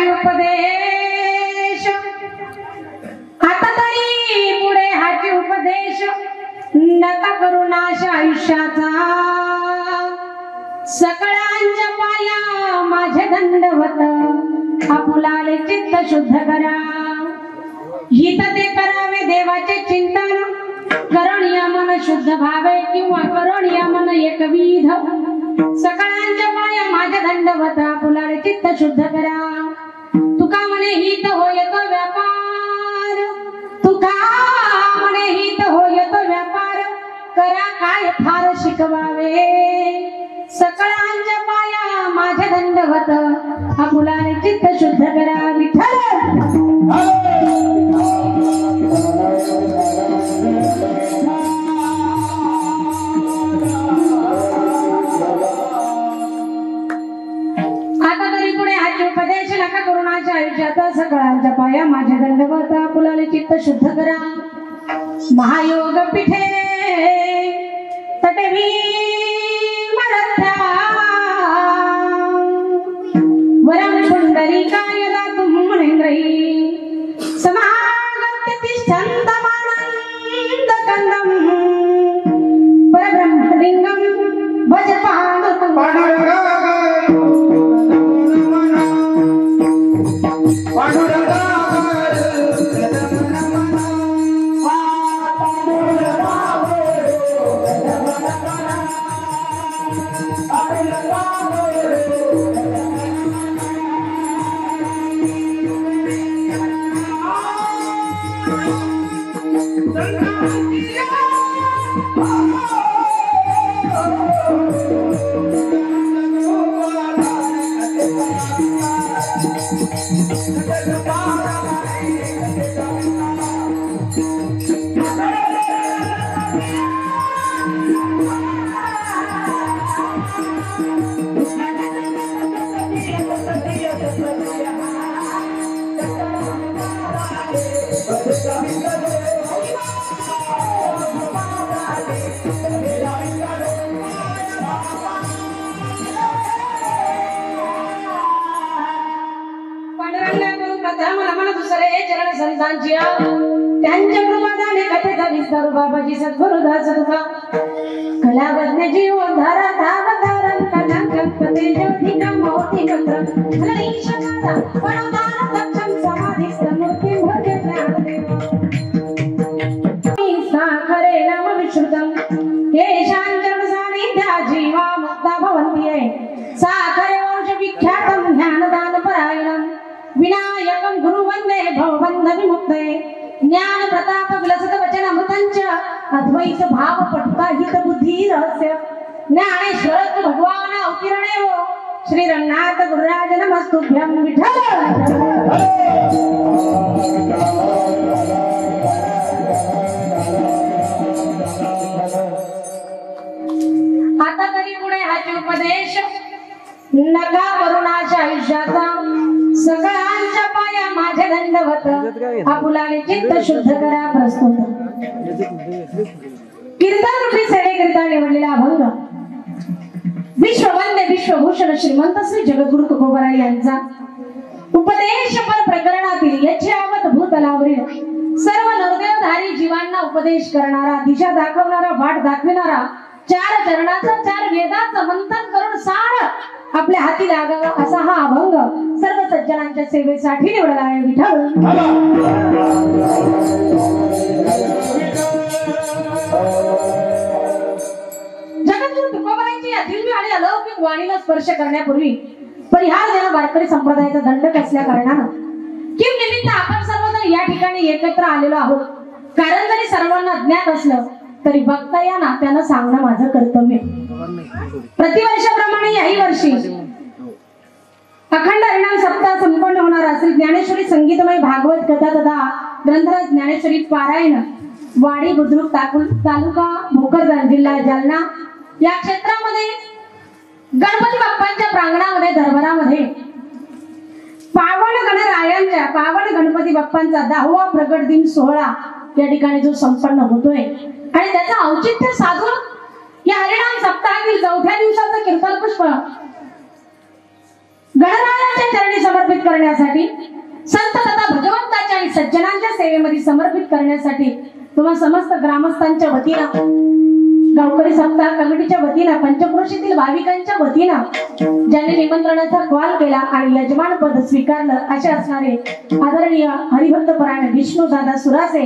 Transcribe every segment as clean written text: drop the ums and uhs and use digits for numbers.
हाची उपदेश आता तरी पुढे हाची उपदेश नका करू नाश आयुष्याचा सकळांच्या पाया माझे दंडवत आपुलाले चित्त शुद्ध करा हित ते करावे देवाचे चिंतन करणीय मन शुद्ध भावे किंवा करणीय मन एकविध सकळांच्या पाया माझे दंडवत आपुलाले चित्त शुद्ध करा तुका म्हणे हित होय तो व्यापार तुका म्हणे हित होय तो व्यापार करा काय फार शिकवावे सकळांच्या पाया माझे दंडवत आपुलाने चित्त शुद्ध करा विठ्ठल आता तरी पुढे हाची उपदेश नका करुणाच्या आयुष्याचा सकळांच्या पाया माझे दंडवत आपुलाने चित्त शुद्ध करा महायोग पिठे तटे वरम पुंडरीकाय दातुं मुनीन्द्रैः समागत्य तिष्ठन्तमानन्द कन्दं परब्रह्मलिङ्गं भज पाण्डुरङ्गं त्यांच्या कृपादाने कथेचा विस्तार बाबाजी सद्गुरुदास तुका कलावज्ञ जीव धारा धावधारम कलांकपते ज्योतिकं मोती मंत्र हरीशकादा पणोदान दक्षं समाधिस्थ मूर्ती भजे ज्ञानदेव साखरे नाम विश्रुतम येषांचरण सानिध्या जीवा मुक्ता भवन्ति साखरे वंश विख्यातं ज्ञानदान परायणं विनायकं गुरुवन्दे भवबन्ध विमुक्ते ज्ञान प्रताप विलसत वचन अमृतंच अद्वैत भाव पटुता हित बुद्धी रहस्य ज्ञानेश्वर भगवान अवतीर्णे हो श्री रंगनाथ गुरुराज नमस्तुभ्यं विठ्ठल आता तरी पुढे हाचे उपदेश नका करुणाच्या आयुष्याचा सगळ्यांच्या पाया माझे दंडवत आपुलाने चित्त शुद्ध करा प्रस्तुत कीर्तन रूपी सेवेकरिता निवडलेला अभंग विश्ववंदे विश्वभूषण श्रीमंत श्री जगद्गुरु तुकोबराय यांचा उपदेश पर प्रकरणातील यच्छावत भूतलावरील सर्व नरदेवधारी जीवांना उपदेश करणारा दिशा दाखवणारा वाट दाखविणारा चार चरणाचा चार वेदाचं मंथन करून सार आपल्या हाती लागावा असा हा अभंग सर्व सज्जनांच्या सेवेसाठी निवडला आहे विठ्ठल जगद्गुरु तुकोबारायांची या दिव्य आणि अलौकिक वाणीला स्पर्श करण्यापूर्वी परिहार देणं वारकरी संप्रदायाचा दंडक असल्या कारणानं किम निमित्त आपण सर्वजण या ठिकाणी एकत्र आलेलो आहोत कारण जरी सर्वांना ज्ञात असलं तरी बघता या नात्यानं सांगणं माझं कर्तव्य प्रतिवर्षाप्रमाणे याही वर्षी अखंड हरिनाम सप्ताह संपन्न होणारा श्री ज्ञानेश्वरी संगीतमय भागवत कथा तथा ग्रंथराज ज्ञानेश्वरी पारायण वाडी बुद्रुक तालुका भोकरदन जिल्हा जालना या क्षेत्रामध्ये गणपती बाप्पांच्या प्रांगणामध्ये दरबारामध्ये पावन गणरायांच्या पावन गणपती बाप्पांचा 10वा प्रगट दिन सोहळा या ठिकाणी जो संपन्न होतोय आणि त्याचं औचित्य साधून या हरिनाम सप्ताहातील 4थ्या दिवसाचं कीर्तन पुष्प गणरायांच्या चरणी समर्पित समर्पित करण्यासाठी, संत तथा भगवंताच्या आणि सज्जनांच्या सेवेमध्ये समर्पित करण्यासाठी तुम्हा समस्त ग्रामस्थांच्या वतीनं, गावकरी सप्ताह कमिटीच्या वतीनं, पंचक्रोशीतील भाविकांच्या वतीनं ज्यांनी निमंत्रणाचा कॉल केला आणि यजमान पद स्वीकारलं असे असणारे आदरणीय हरिभक्तपरायण विष्णू दादा सुरासे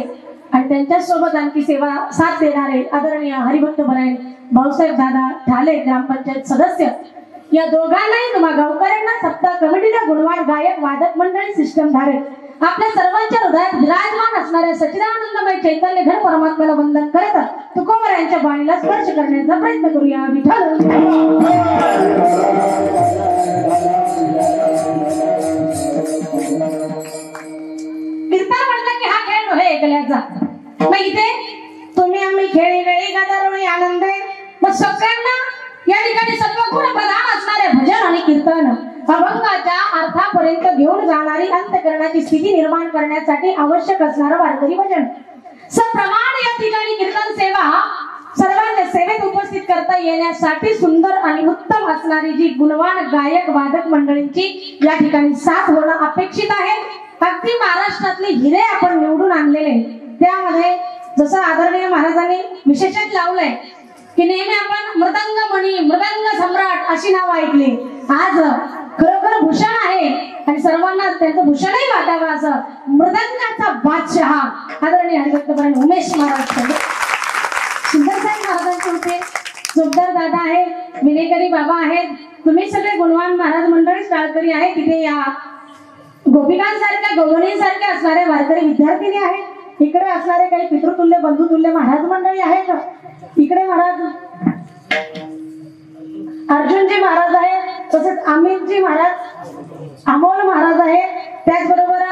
आणि त्यांच्या सोबत आणखी सेवा साथ देणारे आदरणीय हरिभक्तपरायण भाऊसाहेब दादा ठाले ग्रामपंचायत सदस्य, या दोघांनाही तुम्हा गावकऱ्यांना, सप्ताह कमिटीला, गुणवान गायक वादक मंडळी, सिस्टम धारक, आपल्या सर्वांच्या हृदयात विराजमान असणाऱ्या सच्चिदानंदमय चैतन्य घन परमात्म्याला वंदन करत तुकोबरायांच्या वाणीला स्पर्श करण्याचा प्रयत्न करूया. विठ्ठल कीर्तन म्हटलं की हा खेळ नव्हे ऐकल्याचा. मग इथे तुम्ही आम्ही खेळी वेळी गदारोळी आनंद, मग सगळ्यांना या ठिकाणी सत्वगुण प्रधान असणारे भजन आणि कीर्तन अभंगाच्या अर्थापर्यंत घेऊन जाणारी अंतःकरणाची स्थिती निर्माण करण्यासाठी आवश्यक असणारं वारकरी भजन सप्रमाण या ठिकाणी कीर्तन सेवा सर्वांच्या सेवेत उपस्थित करता येण्यासाठी सुंदर आणि उत्तम असणारी जी गुणवान गायक वादक मंडळींची या ठिकाणी साथ होणं अपेक्षित आहे. अगदी महाराष्ट्रातले हिरे आपण निवडून आणलेले, त्यामध्ये जसं आदरणीय महाराजांनी विशेषच लावलंय की नेहमी आपण मृदंग मणी, मृदंग सम्राट अशी नाव ऐकली. आज खरोखर भूषण आहे आणि सर्वांना त्यांचं भूषणही वाटावं असं मृदंगाचा बादशहा आदरणीय हरिभक्तपरायण उमेश महाराज, सुंदर साहेब महाराजांचे होते, जोगदार दादा आहे, विनेकरी बाबा आहेत, तुम्ही सगळे गुणवान महाराज मंडळी टाळकरी आहे. तिथे या गोपिकांसारख्या गौरवणींसारख्या असणारे वारकरी विद्यार्थिनी आहेत. इकडे असणारे काही पितृतुल्य बंधुतुल्य महाराज मंडळी आहेत. इकडे महाराज अर्जुनजी महाराज आहेत, तसेच अमितजी महाराज, अमोल महाराज आहेत. त्याचबरोबर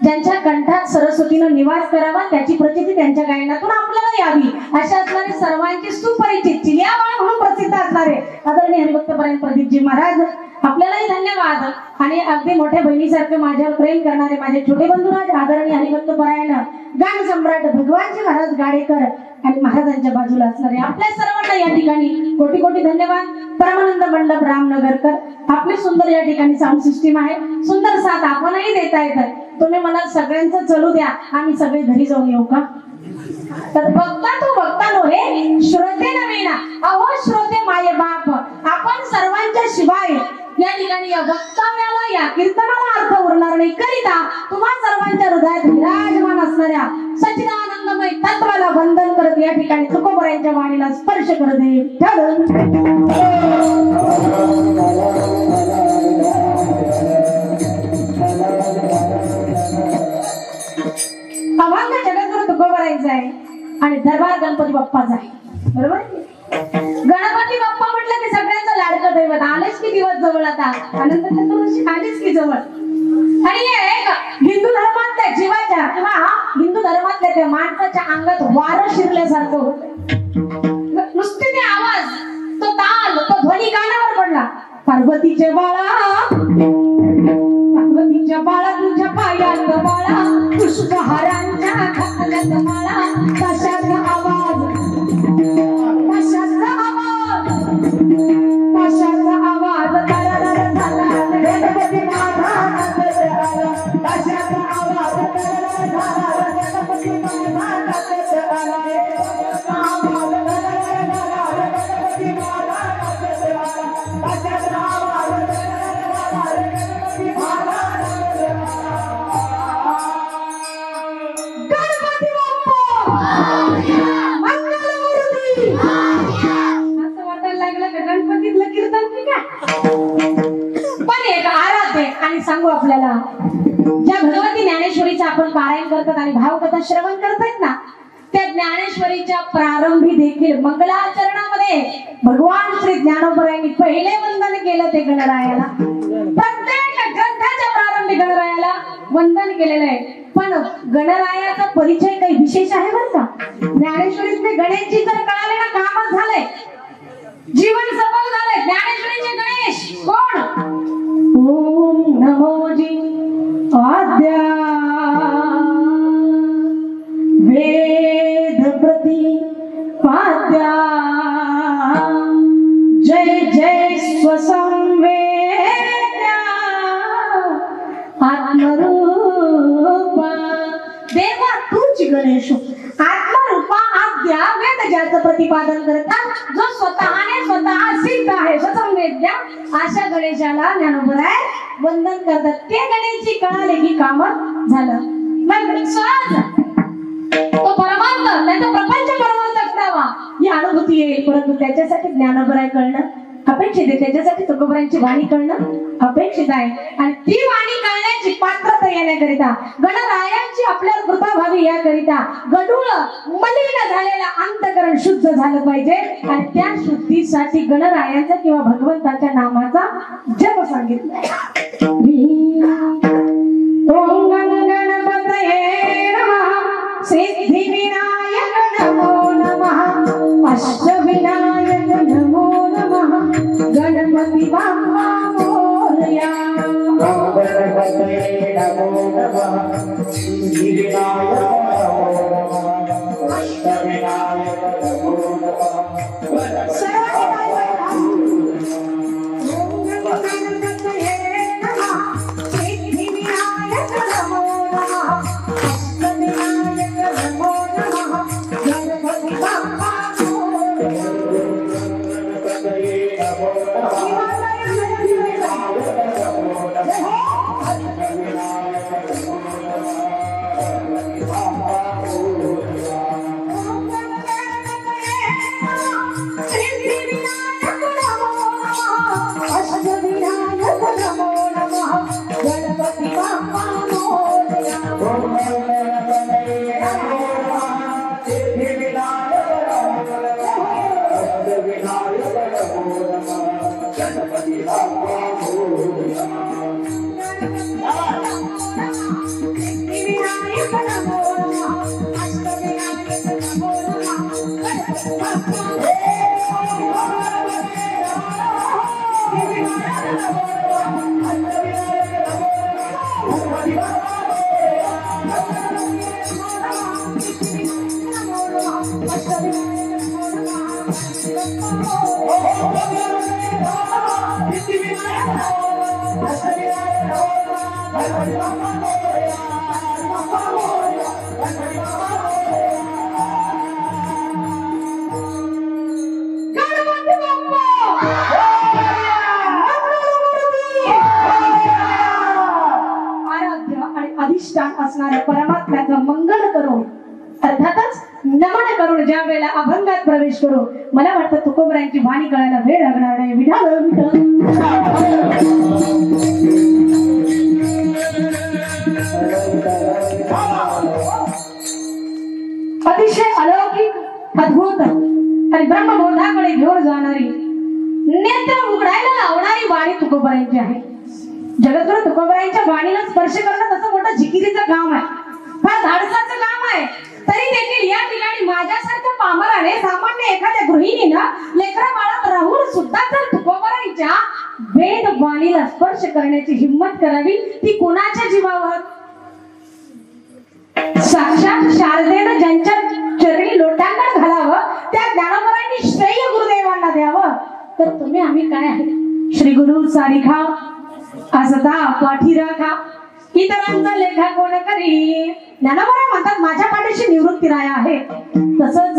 ज्यांच्या कंठात सरस्वतीनं निवास करावा त्याची प्रचिती त्यांच्या गायनातून आपल्याला यावी अशा असणारे सर्वांची सुपरिचित चिलियाबाळ म्हणून प्रसिद्ध असणारे आदरणीय हरिभक्तपरायण प्रदीपजी महाराज, आपल्यालाही धन्यवाद. आणि अगदी मोठ्या बहिणीसारखे माझ्यावर प्रेम करणारे माझे छोटे बंधुराज आदरणीय हरिभक्तपरायण गान सम्राट भगवानजी महाराज गाडेकर आणि महाराजांच्या बाजूला असणारे आपल्या सर्वांना या ठिकाणी कोटी कोटी धन्यवाद. परमानंद मंडप रामनगरकर, आपली सुंदर या ठिकाणी साऊंड सिस्टीम आहे, सुंदर साथ आपणही देता येतात. तुम्ही मला सगळ्यांचं चलू द्या, आम्ही सगळे घरी जाऊन येऊ का? तर बघता तू बघता नव्हे श्रोते नवीना, अहो श्रोते माये बाप, आपण सर्वांच्या शिवाय या ठिकाणी या वक्तव्याला, या कीर्तनाला अर्थ उरणार नाही करिता तुम्हा सर्वांच्या हृदयात विराजमान असणाऱ्या सच्चिदानंदमय तत्वाला वंदन करत या ठिकाणी तुकोबरायांच्या वाणीला स्पर्श करत आहे. अभंग जगद्गुरु तुकोबरायांचा आहे आणि दरबार गणपती बाप्पाचा आहे, बरोबर. गणपती बाप्पा म्हटलं की सगळ्यांचं लाडकं दैवत. आलेच की दिवस जवळ, आता अनंत चतुर्दशी आलीच की जवळ. आणि एक हिंदू धर्मातल्या जीवाच्या किंवा हिंदू धर्मातल्या त्या माणसाच्या अंगात वारं शिरल्यासारखं होतं. नुसते ते आवाज, तो ताल, तो ध्वनी कानावर पडला. पार्वतीचे बाळा, पार्वतीच्या बाळा, तुझ्या पायात बाळा, पुष्पहारांच्या घातल्यात माळा, कशाचा आवाज, कशाचा आवाज, कशाचा आवाज, गणपती माझा आला, कशाचा आवाज, गणपती माझा आला. गणपतीतलं कीर्तन की काय, पण एक आराध्य आणि सांगू आपल्याला, ज्या भगवती ज्ञानेश्वरीचं आपण पारायण करतात आणि भावकथा श्रवण करतात ना, त्या ज्ञानेश्वरीच्या प्रारंभी देखील मंगलाचरणामध्ये भगवान श्री ज्ञानोबरायांनी पहिले वंदन केलं ते गणरायाला. प्रत्येक ग्रंथाच्या प्रारंभी गणरायाला वंदन केलेलं आहे. पण गणरायाचा परिचय काही विशेष आहे बरं का. ज्ञानेश्वरीतले गणेशजी तर कळाले ना, कामच झालंय, जीवन सफल झालंय. ज्ञानेश्वरीचे गणेश कोण? ओम नमोजी आद्या वेद प्रतिपाद्या, जय जय स्वसंवेद्या वेदेषु आत्मरूपा आद्या वेद ज्याचं प्रतिपादन करतात जो स्वतःने स्वतः सिद्ध आहे स्वसंवेद्या अशा गणेशाला ज्ञानोबराय वंदन करतात. ते गणेशची कळाले की काम झालं. मग सहज तो परमार्थ नाही तो प्रपंच परमार्थ असावा ही अनुभूती येईल. परंतु त्याच्यासाठी ज्ञानोबराय कळणं अपेक्षित आहे. त्याच्यासाठी तुकोबरायांची वाणी कळणं अपेक्षित आहे. आणि ती वाणी कळण्याची पात्रता येण्याकरिता गणरायांची आपल्यावर कृपा व्हावी याकरिता गडूळ मलिन झालेला अंतकरण शुद्ध झालं पाहिजे. आणि त्या शुद्धीसाठी गणरायांचा किंवा भगवंताच्या नामाचा जप सांगितला. ओम गणपतये नमः सिद्धिविनायक नमो नमः अष्टविनायक नमो नमः गणपती बाप्पा मोरया. गणपतये नमो नमः सिद्धिविनायक नमो नमः अष्टविनायक नमो नमः असणाऱ्या परमात्म्याचं मंगल करून अर्थातच नमन करून ज्या वेळेला अभंगात प्रवेश करू मला वाटतं तुकोबरायांची वाणी कळायला वेळ लागणार नाही. अतिशय अलौकिक अद्भुत आणि ब्रह्मबोधाकडे घेऊन जाणारी नेत्र उघडायला लावणारी वाणी तुकोबरायांची आहे. जगद्गुरु तुकोबरायांच्या वाणीला स्पर्श करणं तसं मोठं जिकिरीचं काम आहे, फार धाडसाचं काम आहे. तरी देखील या ठिकाणी माझ्यासारख्या पामराने सामान्य एखाद्या गृहिणीनं लेकरा बाळात राहून सुद्धा जर तुकोबरायांच्या वेद वाणीला स्पर्श करण्याची हिंमत करावी ती कोणाच्या जीवावर? साक्षात शारदेनं ज्यांच्या चरणी लोटांगण घालावं त्या ज्ञानोबरायांनी श्रेय गुरुदेवांना द्यावं. तर तुम्ही आम्ही काय आहे? श्री गुरु सारिखा असता पाठी राखा इतरांचा लेखा कोण करी. ज्ञानोबराय म्हणतात माझ्या पाठीशी निवृत्ती राय आहे. तसंच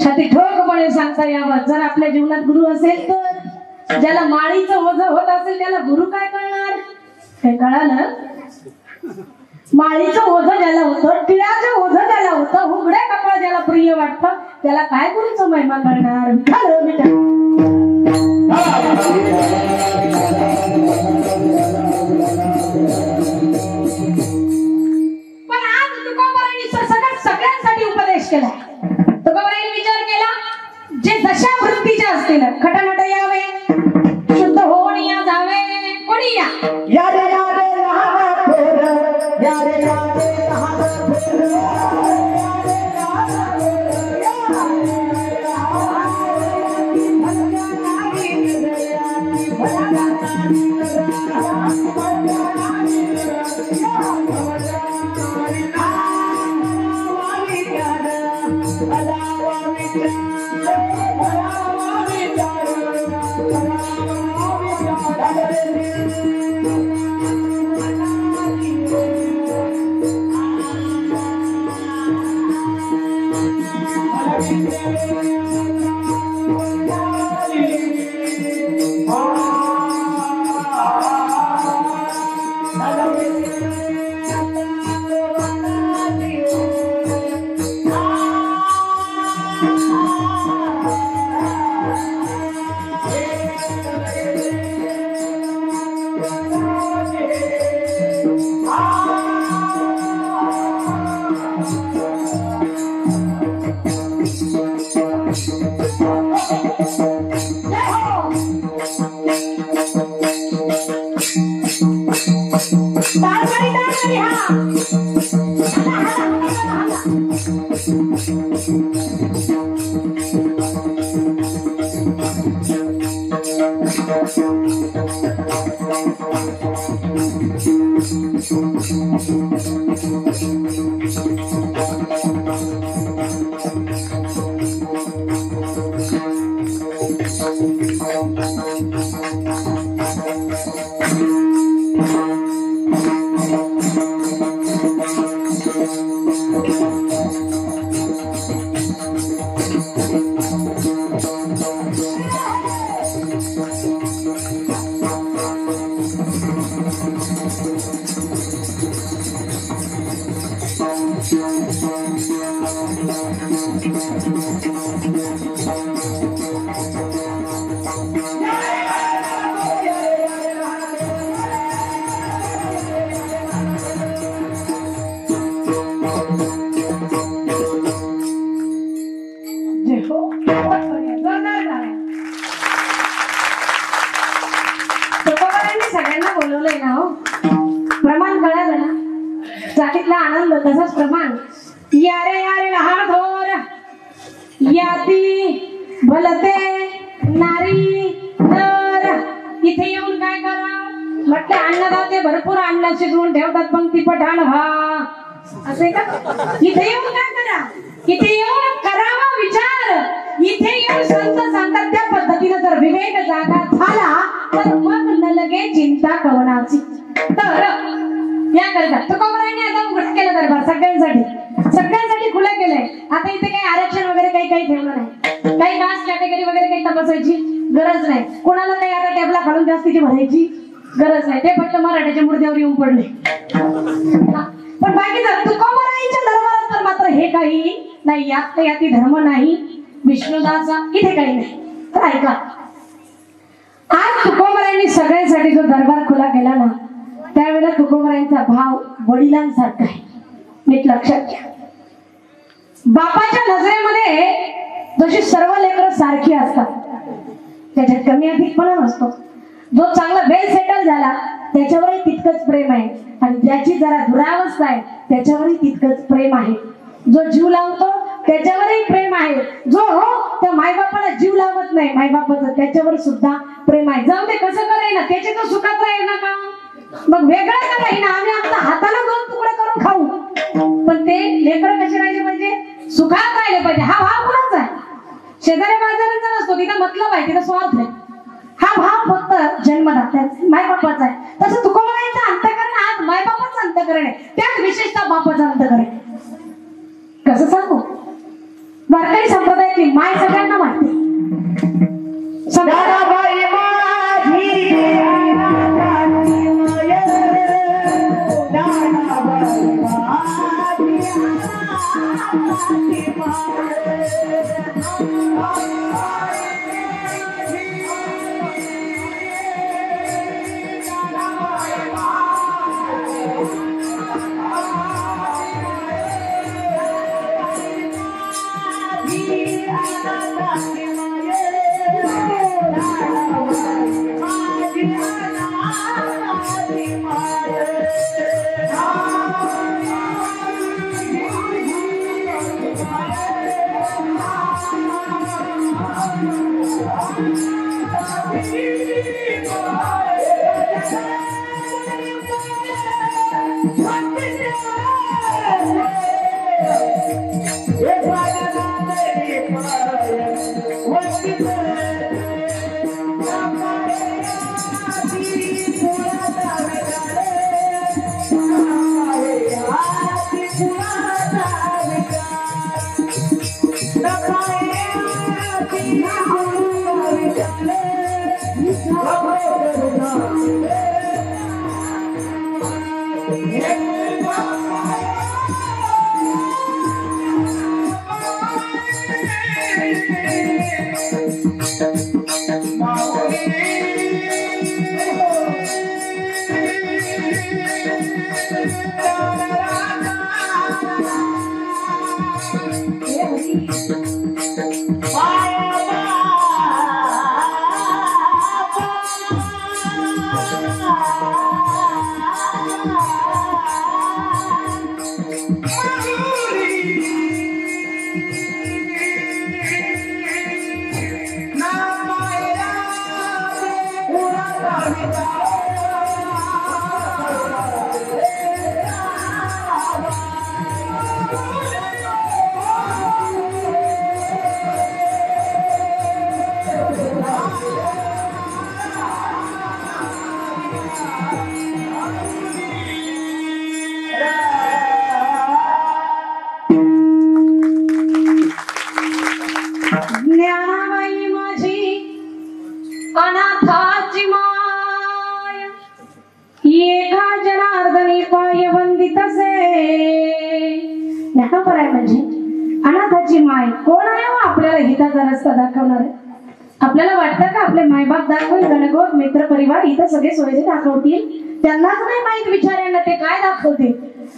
छाती ठोकपणे सांगता यावं जर आपल्या जीवनात गुरु असेल तर ज्याला माळीचं ओझं होत असेल त्याला गुरु काय कळणार? हे कळालं? माळीचं ओझं ज्याला होतं, टिळाचं ओझं ज्याला होतं, उघड्या कपाळ ज्याला प्रिय वाटतं त्याला काय गुरुचं महिमा करणार? पण आज तुकोबरायांनी सगळ्यांसाठी उपदेश केला. तुकोबरायांनी विचार केला जे दशा वृत्तीचे असतील खटनट यावे शुद्ध होऊन या जावे कोणी या सगळ्यांना बोलवलंय ना हो. प्रमाण कळालं ना, जातीतला आनंद तसाच प्रमाण. यारे यारे लहान थोर याती भलते नारी नर. इथे येऊन काय करा म्हटलं, अन्नदाते भरपूर अन्न शिजवून ठेवतात पंक्ती पठाण व्हा असे का. इथे येऊन काय करा, इथे येऊन करावा विचार. इथे येऊन संत सांगतात त्या पद्धतीने जर विवेक जागा झाला तर मग न लगे चिंता कवनाची. तर या करता तुकोबरायांनी आता उघड केलं दरबार सगळ्यांसाठी खुलं केलंय. आता इथे काही आरक्षण वगैरे काही ठेवलं नाही, काही कास्ट कॅटेगरी वगैरे काही तपासायची गरज नाही. कोणाला काही आता टेबला काढून जास्तीची भरायची गरज नाही. ते फक्त मराठ्याच्या मुर्द्यावर येऊन पडले. पण बाकी तुकोबरायांच्या दरबारात तर मात्र हे काही नाही. याती धर्म नाही, विष्णुदाचा इथे काही नाही. तर ऐका, आज तुकोबरायांनी सगळ्यांसाठी जो दरबार खुला केला ना, त्यावेळेला तुकोबरायांचा भाव वडिलांसारखा आहे. नीट लक्षात घ्या. बापाच्या नजरेमध्ये जशी सर्व लेकरं सारखी असतात, त्याच्यात कमी अधिकपणा नसतो. जो चांगला वेल सेटल झाला त्याच्यावरही तितकंच प्रेम आहे, आणि ज्याची जरा दुरावस्था आहे त्याच्यावरही तितकंच प्रेम आहे. जो जीव लावतो त्याच्यावरही प्रेम आहे. जो हो त्या मायबापाला जीव लावत नाही मायबापाचं, त्याच्यावर सुद्धा प्रेम आहे. जाऊ दे कसं करे ना, त्याचे तो सुखात राहील ना का, मग वेगळं का राहील ना. आम्ही आपल्या हाताला 2 तुकडे करून खाऊ, पण ते लेकरं कसे राहिले पाहिजे, सुखात राहिले पाहिजे. हा भाव कुणाचा आहे, शेजारी बाजारांचा नसतो. तिथं मतलब आहे, तिथं स्वार्थ आहे. हा भाव फक्त जन्मदाता मायबापाचा आहे. तसं तुकोबरायांचं अंतःकरण आज मायबापाचं अंतःकरण आहे, त्यात विशेषतः बापाचं अंतःकरण आहे. कसं सांगू, वारकरी संप्रदायातली माय सगळ्यांना माहिती. दादाबाई माझी जनार्दनी पाय वंदित से. ज्ञानोबराय म्हणजे अनाथाची माय. कोण आहे हो आपल्याला हिताचा रस्ता दाखवणार? आपल्याला वाटतं का आपले मायबाप दाखवून गणगोत मित्र परिवार इथं सगळे सोयरे दाखवतील? त्यांनाच नाही माहित विचारांना ते काय दाखवतील.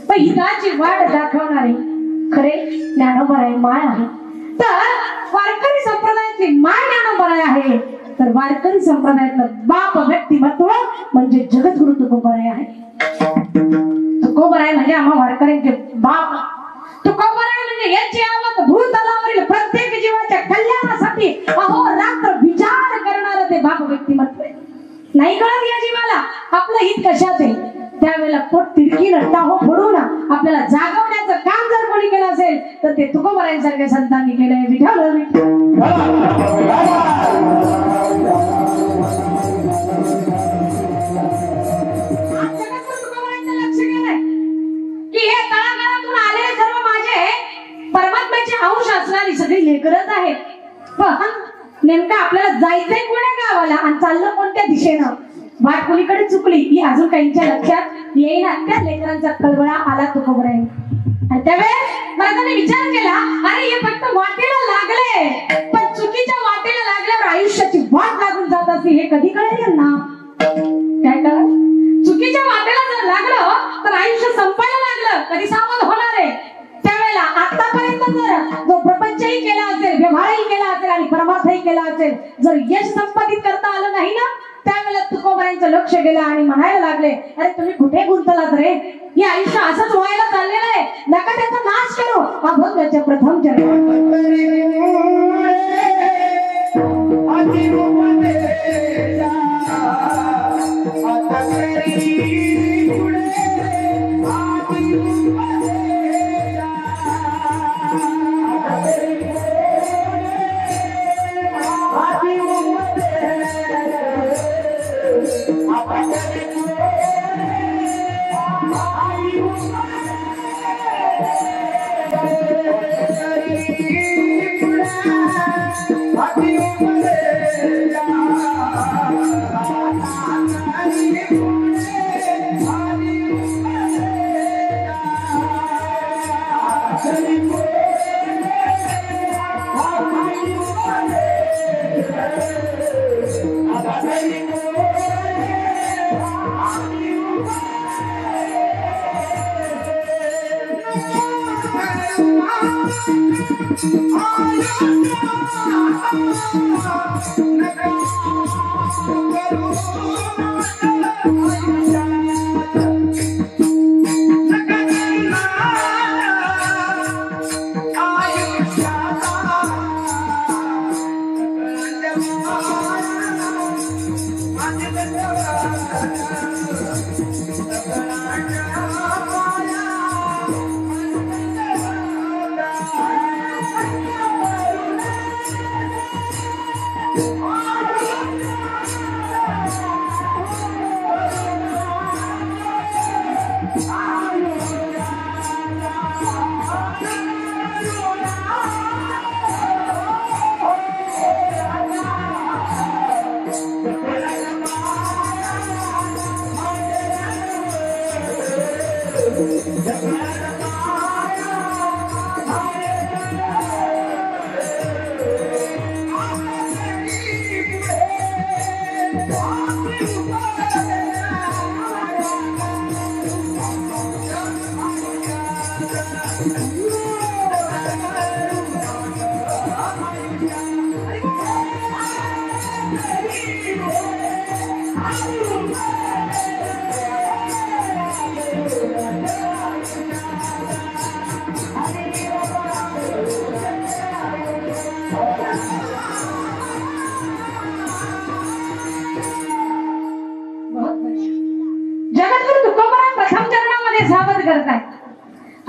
पण हिताची वाट दाखवणारे खरे ज्ञानोबराय माय आहे. तर वारकरी संप्रदायाची माय ज्ञानोबराय आहे. तर वारकरी संप्रदायातलं बाप व्यक्तिमत्व म्हणजे जगद्गुरु तुकोबराय आहे. तुकोबराय म्हणजे आम्हा वारकऱ्यांचे बाप. तुकोबराय म्हणजे याची आवत भूतलावरील प्रत्येक जीवाच्या कल्याणासाठी अहोरात्र विचार करणारं ते बाप व्यक्तिमत्व. नाही कळत या जीवाला आपलं हित कशात आहे, त्यावेळेला पोट तिडकीनं टाहो फोडून आपल्याला जागवण्याचं काम जर कोणी केलं असेल तर ते तुकोबरायांसारख्या संतांनी केलंय. विठ्ठल लक्ष केलंय की हे तळागाळातून आलेले सर्व माझे परमात्म्याचे अंश असणारी सगळी लेकरच आहेत. पण नेमकं आपल्याला जायचंय कोण्या गावाला आणि चाललं कोणत्या दिशेनं, वाट कोणीकडे चुकली ही अजून काहींच्या लक्षात येईना. त्या लेकरांचा कळवळा आला तुकोबराय. आणि त्यावेळेस महाराजांनी विचार केला, अरे हे फक्त वाटेला लागले, पण चुकीच्या वाटेला लागल्यावर आयुष्याची वाट लागून जात असते हे कधी कळेल यांना? काय कळ? चुकीच्या वाटेला जर लागलं तर आयुष्य संपायला लागलं कधी सावध होणार आहे. त्यावेळेला आतापर्यंत जर जो प्रपंचही केला असेल, व्यवहारही केला असेल आणि परमार्थही केला असेल, जर यश संपादित करता आलं नाही ना, त्यावेळेला तुकोबरायांचं लक्ष गेलं आणि म्हणायला लागले, अरे तुम्ही कुठे गुंतलात रे? हे आयुष्य असंच व्हायला चाललेलं आहे, नका त्याचा नाश करू. अभंगाच्या प्रथम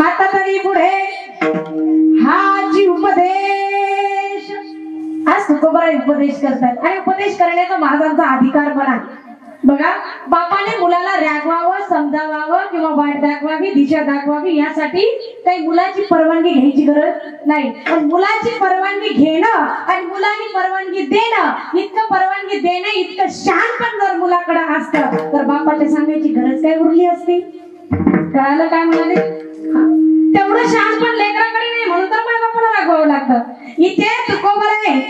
आता तरी पुढे हा जी उपदेश आज तुकोबराय उपदेश करतात आणि उपदेश करण्याचा महाराजांचा अधिकार पण आहे. बघा, बापाने मुलाला रागवावं, समजावावं किंवा वाट दाखवावी, दिशा दाखवावी यासाठी काही मुलाची परवानगी घ्यायची गरज नाही. पण मुलाची परवानगी घेणं आणि मुलांनी परवानगी देणं, इतकं परवानगी देणं इतकं शहाणपण जर मुलाकडे असतं तर बापाच्या सांगायची गरज काय उरली असती? कळालं काय म्हणाले? तेवढं शहाणपण लेकराकडे नाही म्हणून तर माझ्या बापाला रागवावं लागतं. इथे तुकोबर आहे,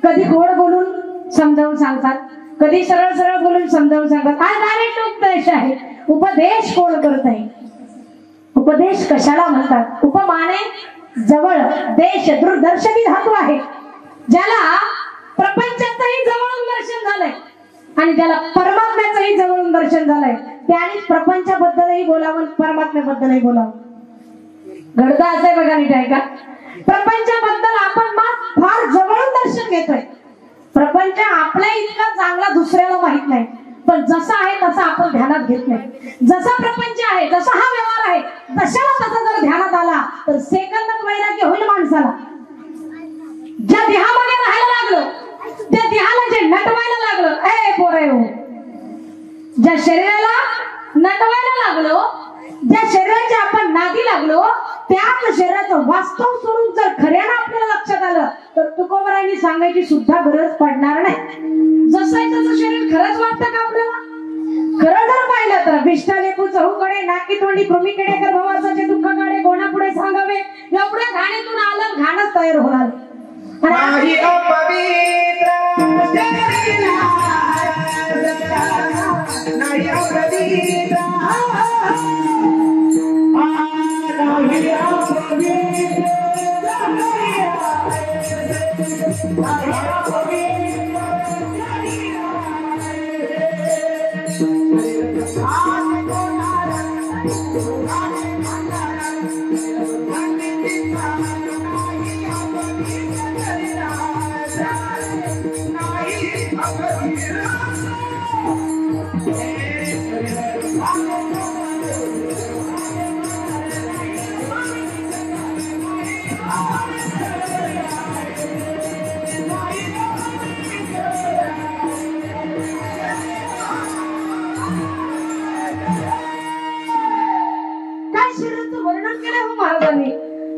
कधी गोड बोलून समजावून सांगतात, कधी सरळ सरळ बोलून समजावून सांगतात. आज डायरेक्ट उपदेश आहे. उपदेश कोण करत आहे? उपदेश कशाला म्हणतात? उपमाने जवळ देश दूरदर्शनी धातू आहे, ज्याला प्रपंचाचंही जवळून दर्शन झालंय आणि ज्याला परमात्म्याचंही जवळून दर्शन झालंय, त्याने प्रपंचाबद्दलही बोलावं, परमात्म्याबद्दलही बोलावं. घडतं असं आहे बघा, नीट आहे का? प्रपंचाबद्दल आपण फार जवळून दर्शन घेतोय. प्रपंच आपल्या इतका चांगला दुसऱ्याला माहित नाही, पण जसा आहे तसा आपण ध्यानात घेत नाही. जसा प्रपंच आहे, जसा हा व्यवहार आहे, तशाला तसा जर ध्यानात आला तर सेकंदात वैराग्य होईल माणसाला. ज्या देहामध्ये राहायला लागलो, त्या देहाला जे नटवायला लागलं, पोरे हो, ज्या शरीराला नटवायला लागलो, ज्या शरीराच्या आपण नादी लागलो, त्याच शरीराचं वास्तव सोडून जर खऱ्यानं आपल्याला लक्षात आलं तर तुकोबरायांनी सांगायची सुद्धा गरज पडणार नाही. जसं आहे तसं शरीर खरंच वाटतं का आपल्याला? खरं जर पाहिलं तर विष्ठा लेखू चहूकडे, नाकी तोंडी कृमीकडे, गर्भवासाचे दुःख काढे, कोणापुढे सांगावे, एवढ्या घाणीतून आलं घाणच तयार होणार. नाही अपवित्र नाही अपवित्र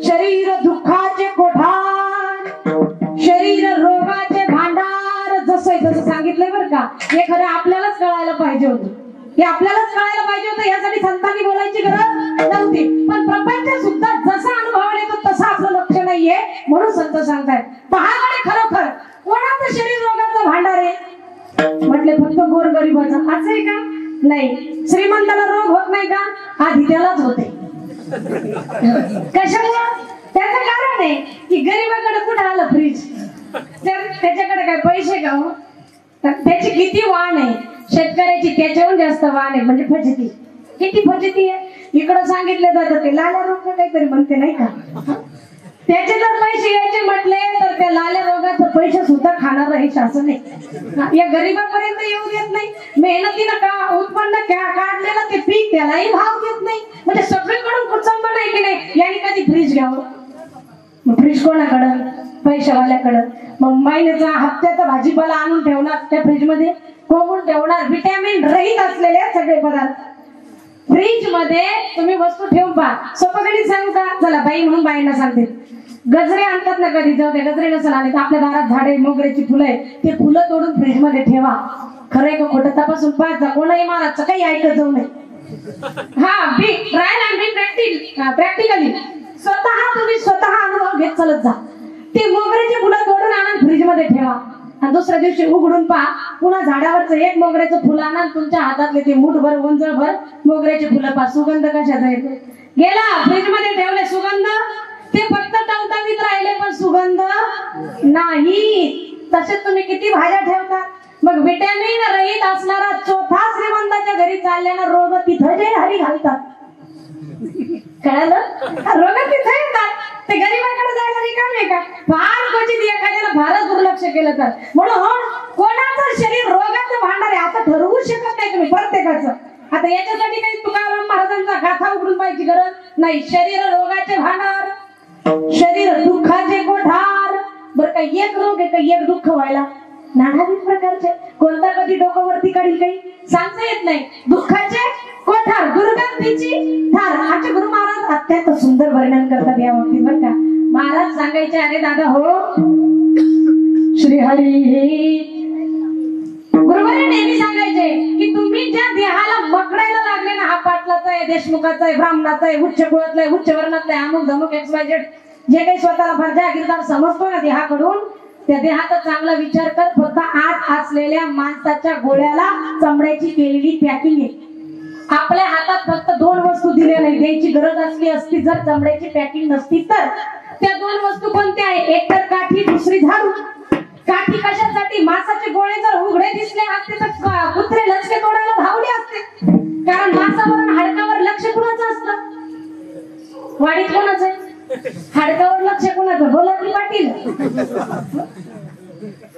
शरीर दुःखाचे कोठार, शरीर रोगाचे भांडार. जसं सांगितलंय बरं का, हे खरं आपल्यालाच कळायला पाहिजे होतं. हे आपल्यालाच कळायला पाहिजे होतं, यासाठी संतांनी बोलायची गरज नव्हती. पण प्रपंच सुद्धा जसा अनुभवायला येतो तसं आपलं लक्ष नाहीये, म्हणून संत सांगतायत पहाकडे खरोखर कोणाचं शरीर रोगाचं भांडार आहे? म्हटले फक्त गोरगरिबाचं. असं आहे का? नाही. श्रीमंताला रोग होत नाही का? आधी त्यालाच होते. कशामुळं? त्याचं कारण आहे की गरीबाकडे कुठं आलं फ्रीज, त्याच्याकडे काय पैसे का? त्याची किती वाण आहे, शेतकऱ्याची त्याच्याहून जास्त वाण आहे. म्हणजे फजिती, किती फजिती आहे. इकडं सांगितलं जातं ते लाल्या रोग काहीतरी म्हणते नाही का, त्याचे जर पैसे यायचे म्हटले तर त्या लाल्या रोगाचं पैसे सुद्धा खाणार आहे शासन आहे. या गरीबापर्यंत येऊ देत नाही. मेहनतीनं का उत्पन्न काढलेलं ते पीक त्यालाही भाव देत नाही. म्हणजे सगळीकडून कुचंब नाही की नाही, यांनी कधी फ्रीज घ्यावं. मग फ्रीज कोणाकडं? पैशावाल्याकडं. मग महिन्याचा हप्त्याचा भाजीपाला आणून ठेवणार त्या फ्रीज मध्ये, कोंबून ठेवणार. विटॅमिन रहित असलेले सगळे पदार्थ फ्रीज मध्ये तुम्ही वस्तू ठेवून पहा. सोपं गणित सांगू का? चला बाई म्हणून बाईंना सांगते. गजरे आणतात ना कधी, जाऊ दे गजरे नसेल आले तर आपल्या दारात झाडे मोगऱ्याची फुलं आहे, ते फुलं तोडून फ्रीज मध्ये ठेवा. खरंय का खोटं तपासून पाहता. कोणाही महाराजचं काही ऐकत जाऊ नये. हा, बी ट्रायल अँड बी प्रॅक्टिकली स्वतः अनुभव घेत चालत जा. ते मोगऱ्याची फुलं तोडून आणून फ्रीज मध्ये ठेवा आणि दुसऱ्या दिवशी उघडून पहा. पुन्हा झाडावरचं एक मोगऱ्याचं फुलं आणा, तुमच्या हातातले ते मुठभर उंचभर मोगऱ्याची फुलं पहा. सुगंध कशाचा येतो? गेला फ्रीज मध्ये ठेवले सुगंध, ते फक्त टवटवीत राहिले पण सुगंध नाही. तसेच तुम्ही किती भाज्या ठेवता, मग विटॅमिन रहित असणारा चौथा श्रीमंताच्या घरी चालल्यानं रोग तिथं जे हरी घालतात. कळालं? रोग तिथे येतात, ते गरीबाकडे जायला रिकाम आहे का? फार क्वचित एखाद्याला फारच दुर्लक्ष केलं तर. म्हणून कोणाचं शरीर रोगाचं भांडार आहे आता ठरवू शकत नाही तुम्ही प्रत्येकाचं. आता याच्यासाठी काही तुकाराम महाराजांचा गाथा उघडून पाहिजे गरज नाही. शरीर रोगाचे भांडार, शरीर दुःखाचे कोठार. बरं का, एक रोग आहे का एक दुःख व्हायला? नानाविध प्रकारचे. कोणता कधी डोकं वरती काढील काही, सांगता येत नाही. दुःखाचे कोठार, दुर्गंधीची धार. आमचे गुरु महाराज अत्यंत सुंदर वर्णन करतात या बाबतीत बरं का. महाराज सांगायचे, अरे दादा हो श्री हरी. गुरुवारी नेहमी सांगायचे की तुम्ही ज्या देहाला मकडायला लागले ना, हा पाटलाचा आहे, देशमुखाचा आहे, ब्राह्मणाचा आहे, उच्च कुळातला आहे, उच्च वर्णातला आहे, अमुक धमुक XYZ, जे काही स्वतःला फार जागीरदार समजतो ना देहाकडून, त्या देहाचा चांगला विचार कर. फक्त आत असलेल्या माणसाच्या गोळ्याला चमड्याची केलेली पॅकिंग आहे. आपल्या हातात फक्त 2 वस्तू दिल्या नाही, द्यायची गरज असली असती जर चमड्याची पॅकिंग नसती तर. त्या 2 वस्तू कोणत्या आहे? एक तर काठी, दुसरी झाडू. काठी कशासाठी? मासाचे गोळे जर उघडे दिसले असते तर कुत्रे लचके तोडायला धावले असते. कारण मासावर हाडकावर लक्ष कुणाचं असतं? वाडीत कोणाचं आहे? हाडकावर लक्ष कोणाचं? बोला की पाटील.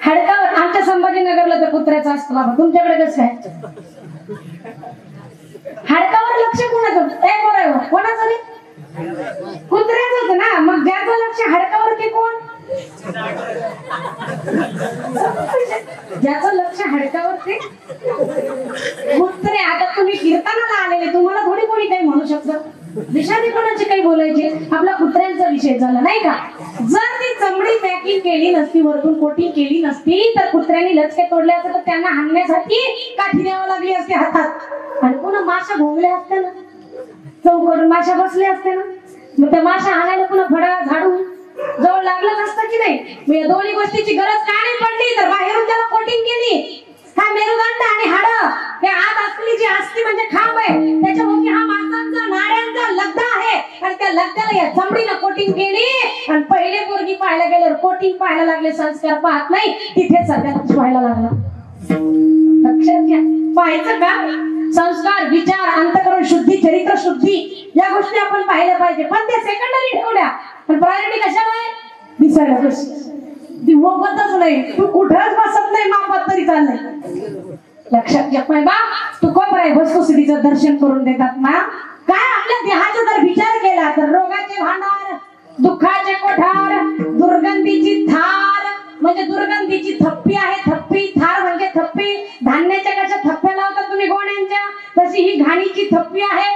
हाडकावर आमच्या संभाजीनगरला तर कुत्र्याचं असतं बाबा. तुमच्याकडे कसं आहे? हाडकावर लक्ष कोणाचं? कोणाचं रे? कुत्र्याचंच ना. मग ज्याचं लक्ष हाडकावर ते कोण? ज्याचं लक्ष हाडकावर ते कुत्रे. आता तुम्ही कीर्तनाला आलेले, तुम्हाला थोडी कोणी काही म्हणू शकतं? विषारी कोणाचे काही बोलायचे? आपला कुत्र्यांचा विषय झाला नाही का. जर ती चमडी पॅकिंग केली नसती, वरतून कोटिंग केली नसती, तर कुत्र्यांनी लचके तोडले असते तर त्यांना हाणण्यासाठी काठी द्यावं लागली असते हातात. आणि पुन्हा माशा भोगल्या असत्या ना, चौकडून माशा बसल्या असत्या ना. मग त्या माशा हाणायला पुन्हा फडा झाडून जवळ लागलं नसतं की नाही. मग या दोन्ही गोष्टीची गरज का नाही पडली? तर बाहेरून त्याला कोटिंग केली. हा मेरुदंड आणि हाडं हे आत असलेली जी अस्थी म्हणजे खांब आहे, त्याच्याभोवती हा मांसांचा नाड्यांचा लगदा आहे. आणि त्या लगद्याला या चमडीला कोटिंग केली. आणि पहिले पोरगी पाहायला गेल्यावर कोटिंग पाहायला लागले, संस्कार पाहत नाही, तिथे सगळ्यात व्हायला लागला. लक्षात घ्या. पाहायचं का? संस्कार, विचार, अंतःकरण शुद्धी, चरित्र शुद्धी या गोष्टी आपण पाहिल्या पाहिजे. पण ते सेकंडरी ठेवल्या. पण प्रायोरिटी कशाला आहे? दिसायला कशी. ती मोफतच नाही, तू कुठंच बसत नाही मापात तरी चाललंय. लक्षात घ्या. बा तुकोबराय वस्तुस्थितीचं दर्शन करून देतात ना. काय आपल्या देहाचा जर विचार केला तर रोगाचे भांडार, दुःखाचे कोठार, दुर्गंधीची थार म्हणजे दुर्गंधीची थप्पी आहे. थप्पी, थार म्हणजे थप्पी. धान्याच्या कशा थप्प्या लावतात तुम्ही गोण्यांच्या, तशी ही घाणीची थप्पी आहे.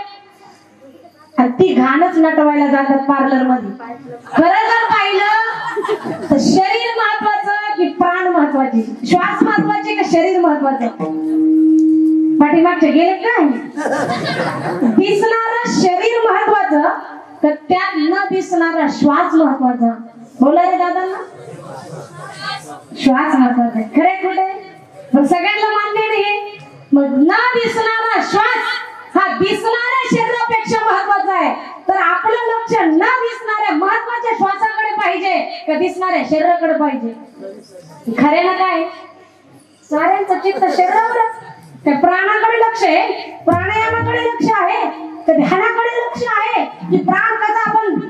आणि ती घाणच नटवायला जातात पार्लर मध्ये. खरं जर पाहिलं तर शरीर महत्वाचं की प्राण महत्वाचे? श्वास महत्वाचे का शरीर महत्वाचं? पाठीमागचे गेले काय? दिसणारं शरीर महत्वाचं तर त्यात न दिसणारा श्वास महत्वाचा? बोला रे दादांना. श्वास महत्वाचा आहे. खरे कुठे? मग सगळ्यांना मान्य नाही. मग न दिसणारा श्वास हा दिसणाऱ्या शरीरापेक्षा महत्वाचा आहे. तर आपलं लक्ष न दिसणाऱ्या महत्वाच्या श्वासाकडे पाहिजे का दिसणाऱ्या शरीराकडे पाहिजे? खरे ना काय? साऱ्यांचं चित्त शरीरावरच. त्या प्राणाकडे लक्ष आहे, प्राणायामाकडे लक्ष आहे, तर ध्यानाकडे लक्ष आहे की प्राण कसा आपण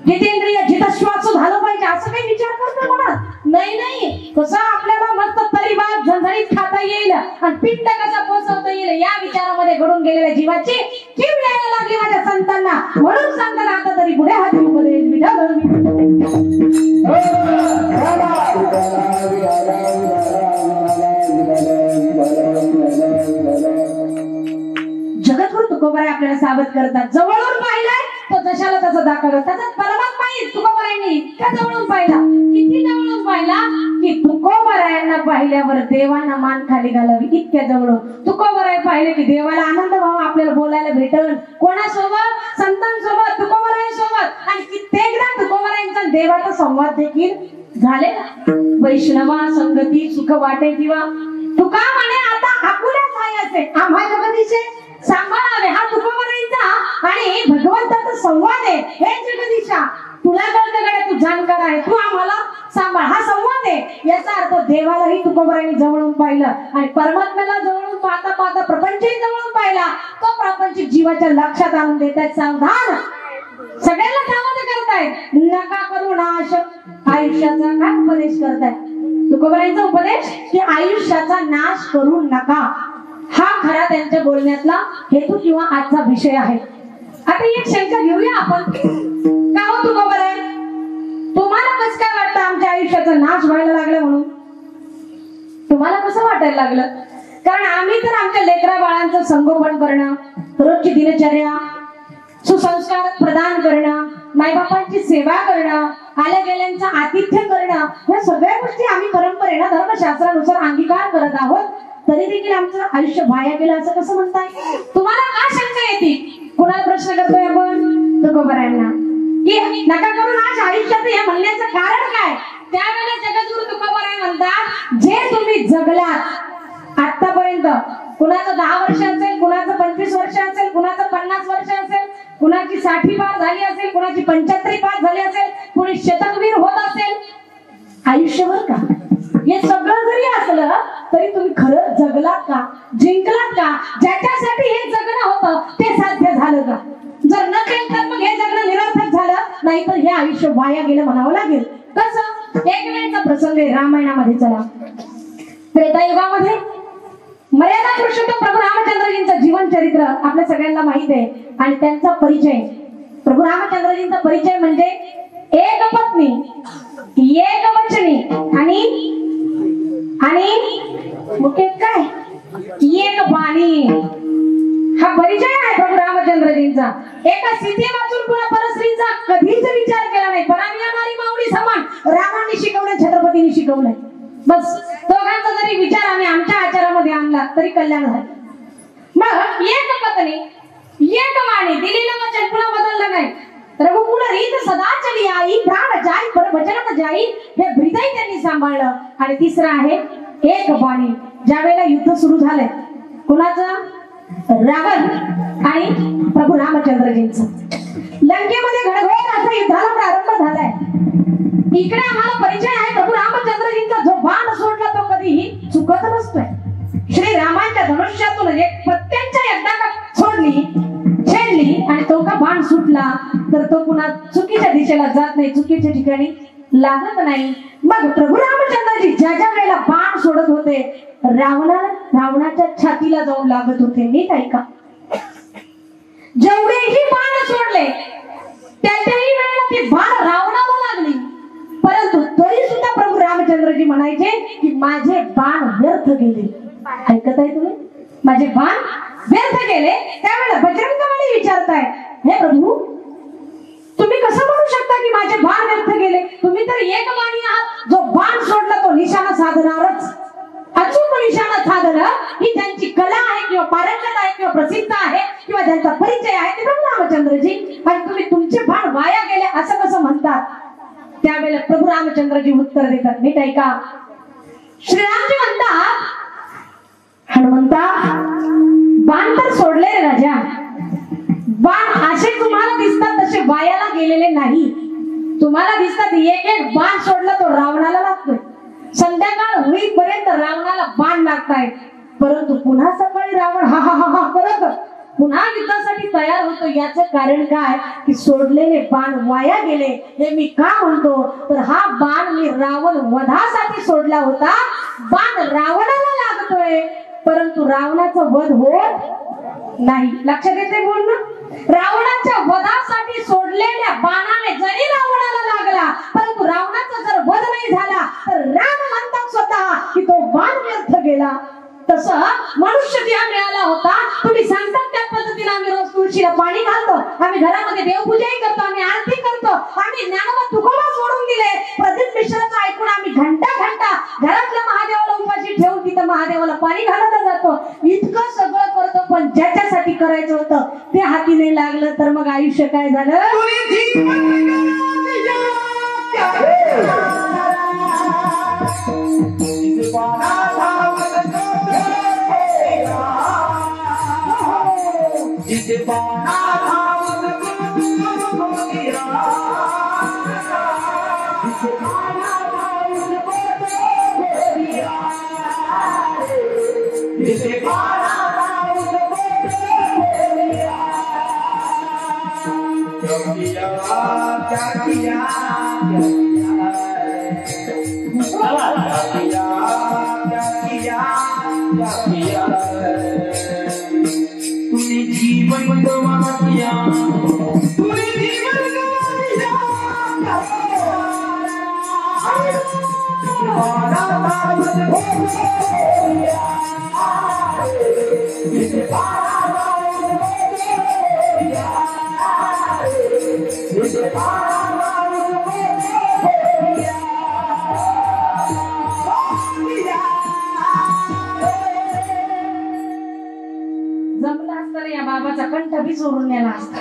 जितेंद्रिय जितश्वास झालं पाहिजे असं काही विचार करतो म्हणा? नाही. कसं आपल्याला मस्त तरीबात झणझणीत खाता येईल आणि पिंड कसा पोचवता येईल या विचारामध्ये घडून गेलेल्या जीवाची कीव यायला लागली माझ्या संतांना. म्हणून संतांना आता तरी पुढे हात उपदेश जगद्गुरु तुकोबाराय आपल्याला सावध करतात. जवळून पाहिलाय तो जशाला तसा दाखवला. त्याचा परमात्मा तुकोबारायांनी इतका जवळून पाहिला. किती जवळून पाहिला की तुकोबारायांना पाहिल्यावर देवांना मान खाली घालावी इतक्या जवळून. तुकोबाराय पाहिले की देवाला आनंद व्हावा, आपल्याला बोलायला भेटल. कोणासोबत? संतांसोबत, तुकोबारायांसोबत. आणि कित्येकदा तुकोबारायांचा देवाचा संवाद देखील झालेला. वैष्णवा संगती सुख वाटे जीवा. तुका म्हणे आता आपुल्या सायाचे आम्हा जगदीशे सांभाळावे. हा तुकोबारायांचा आणि भगवंताचा संवाद आहे. हे जगदीशा तुला कळतं गड्या, तू जाणकार आहे, तू आम्हाला सांभाळ, हा संवाद आहे. याचा अर्थ देवालाही तुकोबारायांनी जवळून पाहिलं आणि परमात्म्याला जवळून पाहता पाहता प्रपंचही जवळून पाहिला. तो प्रापंचिक जीवाच्या लक्षात आणून देतायत. सावधान. सगळ्यांना सावध करतायत. नका करू नाश. आयुष्याचा काय उपदेश करताय? तुकोबारायांचा उपदेश की आयुष्याचा नाश करू नका. हा खरा त्यांच्या बोलण्यातला हेतू किंवा आजचा विषय आहे. आता एक शंका घेऊया आपण. का हो तुकोबाराय, तुम्हाला कसं काय वाटतं आमच्या आयुष्याचा नाश व्हायला लागला म्हणून? तुम्हाला कसं वाटायला लागलं? कारण आम्ही तर आमच्या लेकरा बाळांचं संगोपन करणं, रोजची दिनचर्या सुसंस्कार प्रदान करणं, मायबापांची सेवा करणं, आल्या गेल्यांचं आतिथ्य करणं, या सगळ्या गोष्टी आम्ही परंपरेनं धर्मशास्त्रानुसार अंगीकार करत आहोत. तरी देखील आमचं आयुष्य वाया गेलं असं कसं म्हणताय? तुम्हाला का शंका येते? कुणाला प्रश्न करतोय आपण? तुकोबारायांना की नका करून आज आयुष्यात हे म्हणण्याचं कारण काय? त्यावेळेला जगद्गुरु तुकोबाराय म्हणतात, जे तुम्ही जगलात आतापर्यंत, कुणाचं 10 वर्ष असेल, कुणाचं 25 वर्ष असेल, कुणाचं 50 वर्ष असेल, कुणाची 60 पार झाली असेल, कुणाची 75 पार झाली असेल, कुणी शतकवीर होत असेल, आयुष्यभर का हे सगळं जरी असलं तरी तुम्ही खरंच जगलात का? जिंकलात का? ज्याच्यासाठी हे जगणं होतं ते साध्य झालं का? जर नसेल तर मग हे जगणं निरर्थक झालं, नाहीतर हे आयुष्य वाया गेलं म्हणावं लागेल. कसं? एक वेळचा प्रसंग आहे रामायणामध्ये. चला, त्रेतायुगामध्ये मर्यादा पुरुषोत्तम प्रभू रामचंद्रजींचं जीवन चरित्र आपल्या सगळ्यांना माहित आहे. आणि त्यांचा परिचय, प्रभू रामचंद्रजींचा परिचय म्हणजे एक पत्नी, एक वचनी आणि मुख्य काय, एक बाणी. हा परिचय आहे प्रभू रामचंद्रजींचा. एका सीते वाचून पुन्हा परस्त्रीचा कधीच विचार केला नाही. परामिया नारी माऊली समान रामांनी शिकवलं, छत्रपतींनी शिकवलंय. बस दोघांचा जरी विचार आम्ही आमच्या आचारामध्ये आणला तरी कल्याण झालं. मग एक पत्नी, एक वाणी, दिलेलं वचन पुन्हा बदललं नाही. रघुकुल रीत सदा चली आई, प्राण जाई पर वचन न जाई, हे हृदय त्यांनी सांभाळलं. आणि तिसरं आहे एक वाणी. ज्या वेळेला युद्ध सुरू झालंय, कुणाचं? रावण आणि प्रभू रामचंद्रजींचं. लंकेमध्ये घडघोर असा युद्धाला प्रारंभ झालाय. इकडे आम्हाला परिचय आहे प्रभू रामचंद्रजींचा. जो बाण सोडला तो कधीही चुकत नसतोय. श्री रामांच्या धनुष्यातून एक पत्त्यांच्या एकदा सोडली, छेडली आणि तो का बाण सुटला तर तो पुन्हा चुकीच्या दिशेला जात नाही, चुकीच्या ठिकाणी लागत नाही. मग प्रभू रामचंद्रजी ज्या ज्या वेळेला बाण सोडत होते, रावणाच्या छातीला जाऊन लागत होते. नीट ऐका, जेवढेही बाण सोडले त्याच्याही वेळेला ती बाण रावणाला लागली, परंतु तरी सुद्धा प्रभू रामचंद्रजी म्हणायचे की माझे बाण व्यर्थ गेले. ऐकत आहे तुम्ही? माझे बाण व्यर्थ गेले. त्यावेळेला बजरंगबली विचारताय, हे प्रभू तुम्ही कसं म्हणू शकता की माझे बाण व्यर्थ गेले? तुम्ही तर एक बाणी आहात. जो बाण सोडला तो निशाणा साधणारच. अचूक निशाणा साधणं ही त्यांची कला आहे किंवा पारंगत आहे किंवा प्रसिद्ध आहे किंवा त्यांचा परिचय आहे ते प्रभू रामचंद्रजी. आणि तुम्ही तुमचे बाण वाया गेले असं कसं म्हणतात? त्यावेळेला प्रभू रामचंद्रजी उत्तर देतात. नीट ऐका, श्रीरामजी म्हणतात, हनुमंता बाण तर सोडले रे राजा, बाण असे तुम्हाला दिसतात तसे वायाला गेलेले नाही. तुम्हाला दिसतात एक एक बाण सोडला तो रावणाला लागतोय. संध्याकाळ होईपर्यंत रावणाला बाण लागतायत, परंतु पुन्हा सकाळी रावण हा हा हा हा करत पुन्हा युद्धासाठी तयार होतो. याचं कारण काय? की सोडलेले बाण वाया गेले. हे मी का म्हणतो तर हा बाण मी रावण वधासाठी सोडला होता. बाण रावणाला लागतोय परंतु रावणाचा वध होत नाही. लक्षात येते बोलणं? रावणाच्या वधासाठी सोडलेल्या बाणाने जरी रावणाला लागला परंतु रावणाचा जर वध नाही झाला तर राम म्हणतात स्वतः की तो बाण व्यर्थ गेला. तसं मनुष्य जेव्हा मिळाला होता, तुम्ही सांगतात त्या पद्धतीने आम्ही रोज तुळशीला पाणी घालतो, आम्ही घरामध्ये देवपूजाही करतो, आम्ही आरती करतो, आम्ही ज्ञानोबा तुकोबा सोडून दिले, प्रदीप मिश्राचं ऐकून आम्ही घंटा घरातल्या महादेवाला उपाशी ठेवून तिथं महादेवाला पाणी घालायला जातो. इतकं सगळं करतो, पण ज्याच्यासाठी करायचं होतं ते हाती नाही लागलं तर मग आयुष्य काय झालं? Oh, जमला असता या बाबाचा कंठ बी चोरून नेला असता.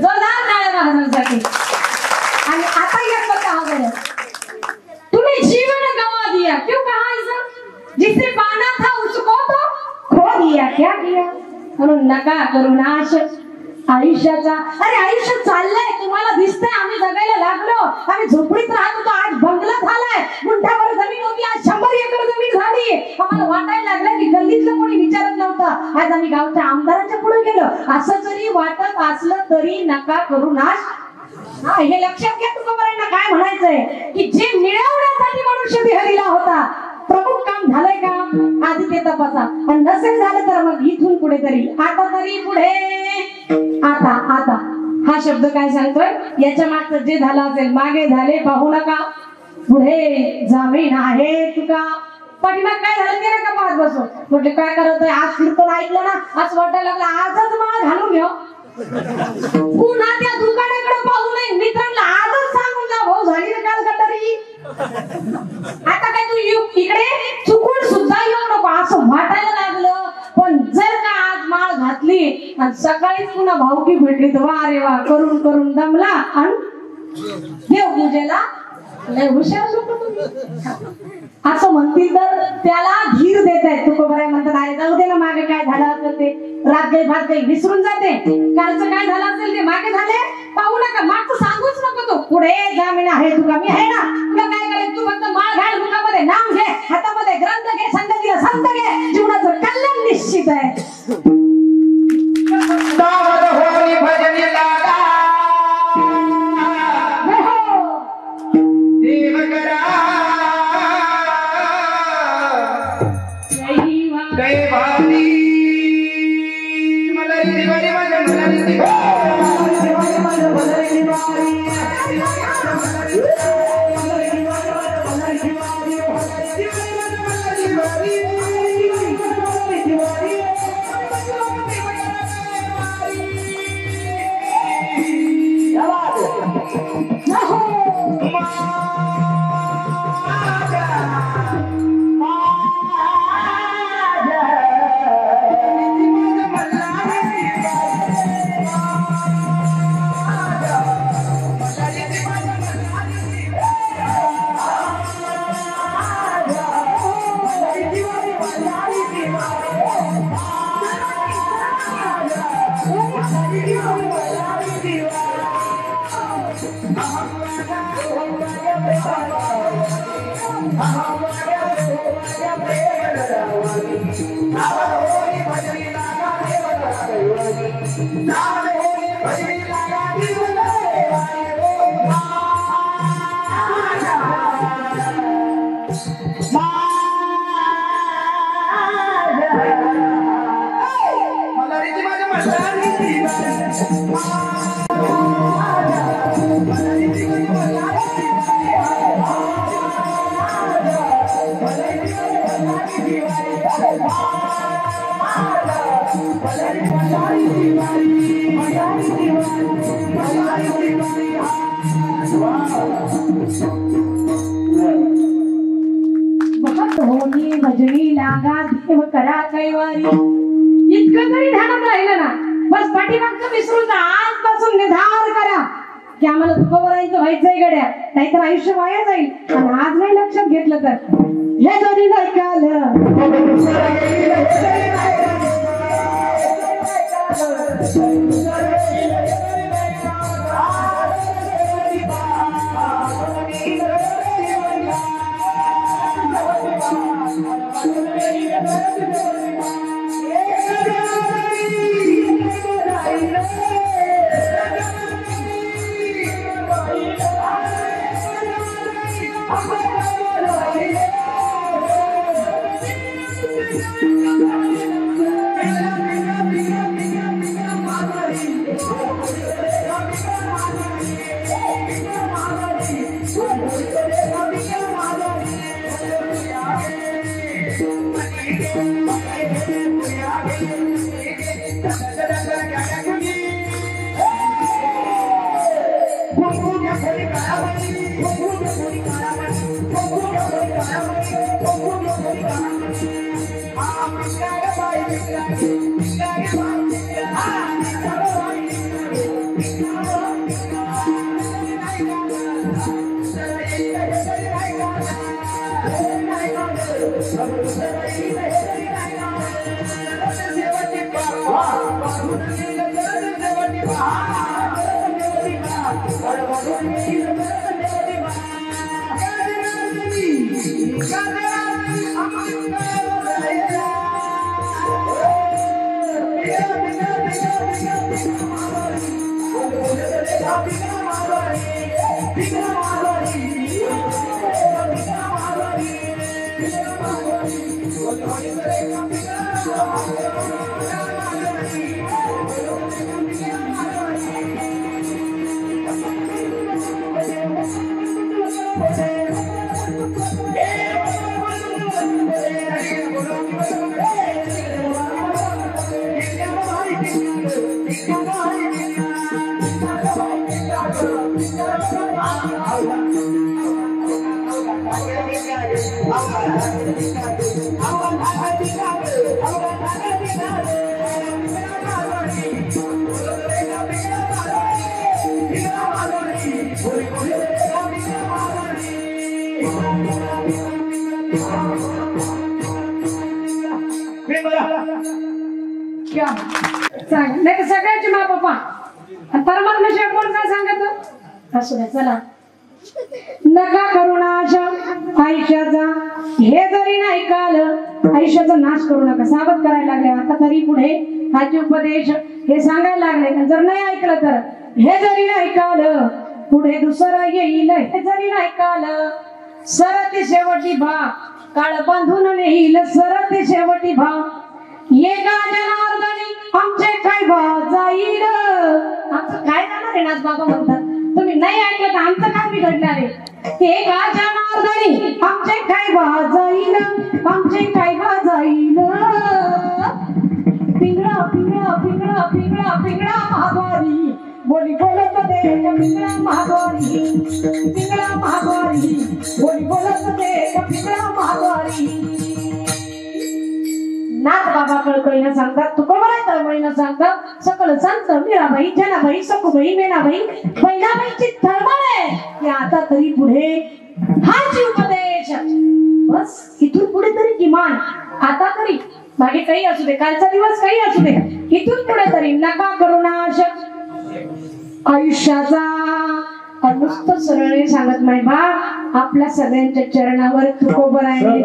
जोरदार टाळ्या महाराजांसाठी. आणि आता ये पता आ गया, तूने जीवन गंवा दिया, क्यों कहा ऐसा? जिसे पाना था उसको तो खो दिया, क्या किया? म्हणून नका करू नाश आयुष्याचा. अरे आयुष्य चाललंय, तुम्हाला दिसतंय आम्ही जगायला लागलो. आम्ही झोपडीत राहत होतो, आज बंगला झालाय. गुंठावर जमीन होती, आज 100 एकर जमीन झाली. आम्हाला वाटायला लागलं की गल्लीतलं कोणी विचारत नव्हतं, आज आम्ही गावच्या आमदाराच्या पुढे गेलो. असं जरी वाटत असलं तरी नका करू नाश. हा, हे लक्षात घ्या. तुकोबारायांना काय म्हणायचंय की जे मिळवण्यासाठी मनुष्य विहरीला होता, प्रमुख काम झालंय का आधी ते तपासा. पण नसेल झालं तर मग इथून पुढे तरी, आता तरी पुढे. आता आता हा शब्द काय सांगतोय? याच्या मागचं जे झालं असेल, मागे झाले पाहू नका, पुढे जामीन आहे तुका. पाठीमाग काय झालं ते नका पाहत बसू. म्हटलं काय करत आहे, आज कीर्तन ऐकलं ना, असं वाटायला लागलं आजच मला घालून घेऊ. पुन्हा त्या दुकानाकडे पाहू नये. मित्रांना आजच सांगून जा, भाऊ झाली ना काल गटारी. आता काय तू इकडे चुकून सुद्धा येऊ नको असं वाटायला लागलं. पण जर का आज माळ घातली आणि सकाळी पुन्हा भाऊकी भेटली तर वा रे वा, करून करून दमला आणि देवपूजेला लय हुशार लोक तुम्ही असं म्हणतील तर त्याला धीर देत आहेत. तुकोबाराय म्हणतात अरे जाऊ दे ना, मागे काय झालं असेल ते रात गई भात गई विसरून जाते. कालचं काय झालं असेल ते मागे झाले पाहू नका, मागचं सांगूच नको. तू पुढे जामीन आहे तुका, मी आहे ना. तुला काय करायचं, तू फक्त माळ घाल, मुखामध्ये नाम घे, हातामध्ये ग्रंथ घे, संगतीला संत घे, जीवनाचं कल्याण निश्चित आहे. दावत होई भजनी लागा, देव करा जय भावी. मलरी दिवाळी माझ्या मलरी भजनी लागा देव करा कैवारी. इतकं जरी ध्यानात राहिलं ना, बस पाठीमागचं विसरून जा. आजपासून निर्धार करा की आम्हाला तुकोबारायांचं व्हायचंय गड्या, नाहीतर आयुष्य वाया जाईल. आणि आज नाही लक्षात घेतलं तर हे जरी नाही Thank you. क्या सांग नाही तर सगळ्याचे मा बापा परमात्म्याशिवाय कोण काय सांगत असू द्या चला नका करू नाश आयुष्याचा हे जरी नाही काल आयुष्याचा नाश करू नका सावध करायला लागले आता तरी पुढे हाचे उपदेश हे सांगायला लागले जर नाही ऐकलं तर हे जरी नाही काल पुढे दुसरं येईल हे जरी नाही काल सरते शेवटी भाग काळ बांधून नेईल सरते शेवटी भाग ये जनार्दनी आमचे काय भाव जाईल आमचं काय जाणार आहे नाथ बाबा म्हणतात तुम्ही नाही ऐकलं तर आमचं काय बिघडणार आहे हे जनार्दनी आमचे काय भाव जाईल आमचे काय भाव जाईल पिंगळा पिंगळा पिंगळा पिंगळा पिंगळा महाद्वारी बोली बोलत दे पिंगळा महाद्वारी पिंगळा महाद्वारी बोली बोलत दे पिंगळा महाद्वारी नाथ बाबा कळकळीनं सांगतात तुकोबाई तळमळीनं सांगतात सकल संत मीराबाई जनाबाई सखूबाई मेणाबाई बहिणाबाईची तळमळ आहे की आता तरी पुढे हाच उपदेश बस इथून पुढे तरी किमान आता तरी मागे काही असू दे कालचा दिवस काही असू दे इथून पुढे तरी नका करू नाश आयुष्याचा नुसतं सरळ सांगत नाही बा आपल्या सगळ्यांच्या चरणावर तुकोबर आहे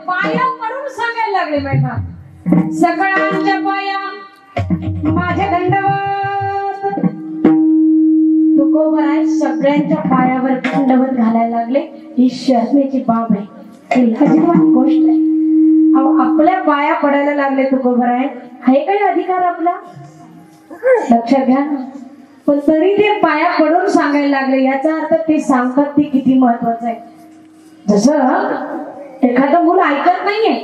पाया पडून सांगायला लागले बायका, सगळ्यांच्या पाया माझ्या दंडवत. तुकोबराय सगळ्यांच्या पायावर दंडवत घालायला लागले. ही शर्मेची बाब आहे, ही लाजिरवाणी गोष्ट आहे. अहो आपल्या पाया पडायला लागले तुकोबराय, आहे काही अधिकार आपला? लक्षात घ्या ना. पण तरी ते पाया पडून सांगायला लागले, याचा अर्थ ते सांगतात ते किती महत्वाचं आहे. जसं एखादं मुलं ऐकत नाहीये,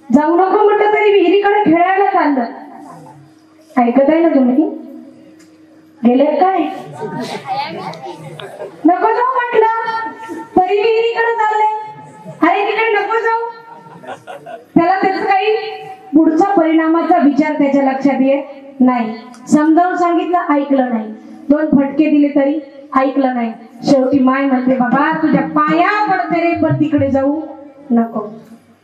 जाऊ नको म्हटलं तरी विहिरीकडे खेळायला चाललं. ऐकत आहे ना तुम्ही? गेले काय? नको जाऊ म्हटलं तरी विहिरीकडे चालले. अरे तिकडे नको जाऊ. त्याला त्याच काही पुढचा परिणामाचा विचार त्याच्या लक्षात येत नाही. समजावून सांगितलं, ऐकलं नाही. 2 फटके दिले तरी ऐकलं नाही. शेवटी माय म्हणते, बाबा तुझ्या पाया पडते रे, पण तिकडे जाऊ नको.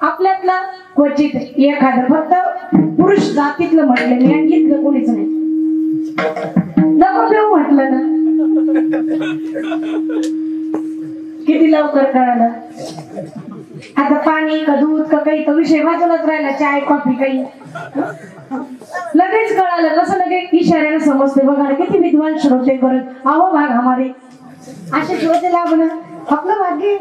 आपल्यातलं क्वचित एखादं फक्त पुरुष जातीतलं म्हटलं, लैंगिकलं कोणीच नाही. नको देऊ म्हटलं ना. किती लवकर कळालं. आता पाणी का दूध का काही तर विषय वाजूनच राहिला, चाय कॉफी काही लगेच कळालं. कसं लगेच इशाऱ्याने समजते. बघा किती विद्वान श्रोते करत. अहो भाग हमारे असे श्रोते लाभणं आपलं भाग्य.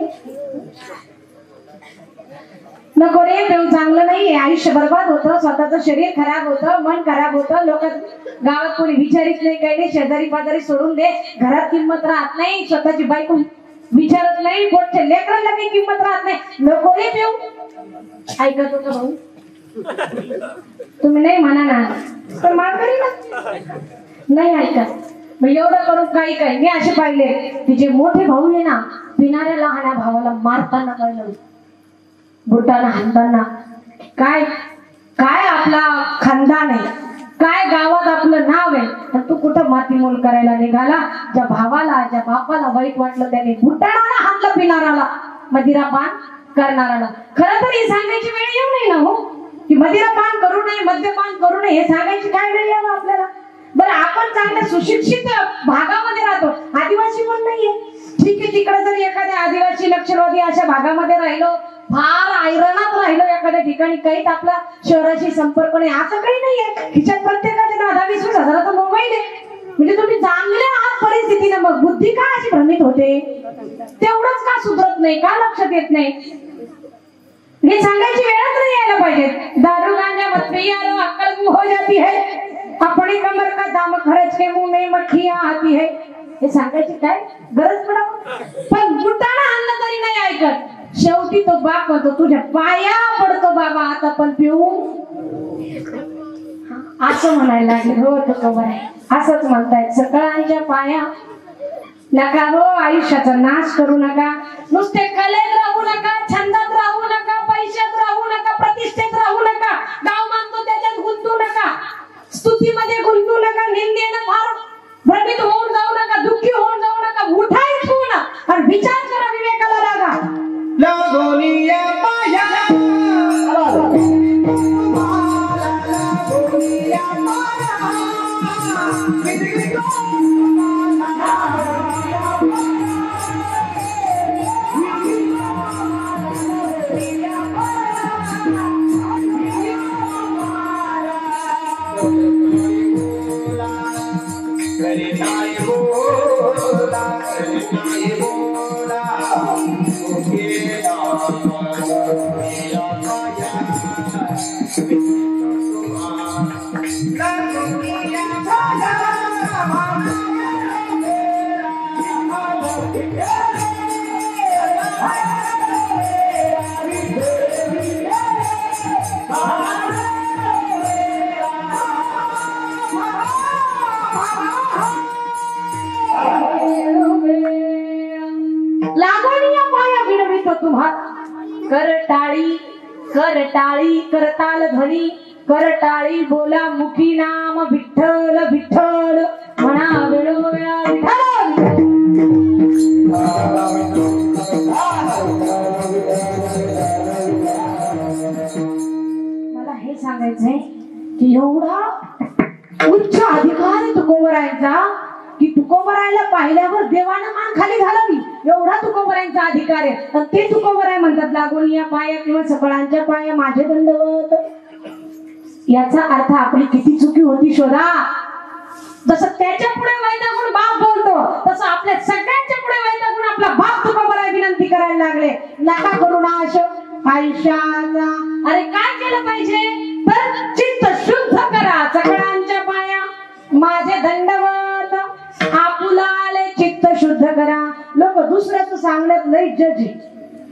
नको रे देऊ, चांगलं नाहीये. आयुष्य बर्बाद होतं, स्वतःच शरीर खराब होतं, मन खराब होतं. लोक गावात कोणी विचारित नाही, काही नाही. शेजारी पाजारी सोडून दे, घरात किंमत राहत नाही. स्वतःची बायको विचारत नाही, पोटच्या लेकरांना काही किंमत राहत नाही. नको रे देऊ. ऐकत होतं भाऊ? तुम्ही नाही म्हणा ना, तर माघारी ना नाही ऐकत. मग एवढं करून काही काही मी असे पाहिले, तिचे मोठे भाऊ आहे ना, पिणाऱ्या लहान्या भावाला मारताना पाहिलं, बुटाला हाणताना. काय काय आपला खानदान आहे, काय गावात आपलं नाव आहे, आणि तू कुठं मातीमोल करायला निघाला. ज्या भावाला ज्या बापाला वाईट वाटलं त्याने बुटाला हाणलं पिणाराला, मदिरापान करणाराला. खरं तर हे सांगायची वेळ येऊ नये ना हो, की मदिरापान करू नये, मद्यपान करू नये. हे सांगायची काय वेळ यावं आपल्याला? बरं आपण चांगल्या सुशिक्षित भागामध्ये राहतो, आदिवासी पण नाहीये. ठीक आहे, तिकडे जर एखाद्या आदिवासी नक्षलवादी अशा भागामध्ये राहिलो, फार आयरणात राहिलो एखाद्या ठिकाणी, काहीच आपला शहराशी संपर्क नाही, असं काही नाहीये. खिशात प्रत्येकाच्या 10-20 हजाराचा मोबाईल आहे. म्हणजे तुम्ही चांगल्या आहात परिस्थितीने, मग बुद्धी का अशी भ्रमित होते? तेवढंच का सुधरत नाही, का लक्षात येत नाही? हे सांगायची वेळच नाही यायला पाहिजे. दारू गांजा मत पियालो अक्कल हो जाती है, अपनी कमर का दाम खर्च के मुंह में मक्खियां आती है. हे सांगायची काय गरज पडावं? पण बुटाला आणलं तरी नाही ऐकत. शेवटी तो बाप म्हणतो, तुझ्या पाया पडतो बाबा, आता पण पिऊ. असं म्हणायला लागले. हो तो खबर आहे, असंच म्हणतायत. सगळ्यांच्या पाया नका हो, आयुष्याचा नाश करू नका. नुसते कलेत राहू नका, छंदात राहू नका, पैशात स्तुतीमध्ये गुंतू नका, निंदेनं फार भ्रमित होऊन जाऊ नका, दुःखी होऊन जाऊ नका. उठा इथून आणि विचार करा, विवेकाला लागा. लागोनिया पाया लागोनिया पाया विनवित तुम्हा. करटाळी करटाळी करताल ध्वनी, करटाळी बोला मुखी नाम विठ्ठल विठ्ठल म्हणा वेळोवेळा विठ्ठल. मला हे सांगायचंय की एवढा उच्च अधिकार आहे तुकोबरायांचा की तुकोबरायला पाहिल्यावर देवानं मान खाली घालावी, एवढा तुकोबरायांचा अधिकार आहे. तर ते तुकोबराय म्हणतात लागोनिया पाया किंवा सकळांच्या पाया माझे दंडवत. याचा अर्थ आपली किती चुकी होती शोधा. जसं त्याच्या पुढे वैतागून बाप बोलतो, तसं आपल्या सगळ्यांच्या पुढे वैतागून आपला बाप तुकोबराय विनंती करायला लागले. नका करू नाश आयुष्याचा. अरे काय केलं पाहिजे तर चित्त शुद्ध करा, सकळांच्या पाया माझे दंडवत. आपुला आले चित्त शुद्ध करा. लोक दुसऱ्याचं सांगण्यात लई जज आहे,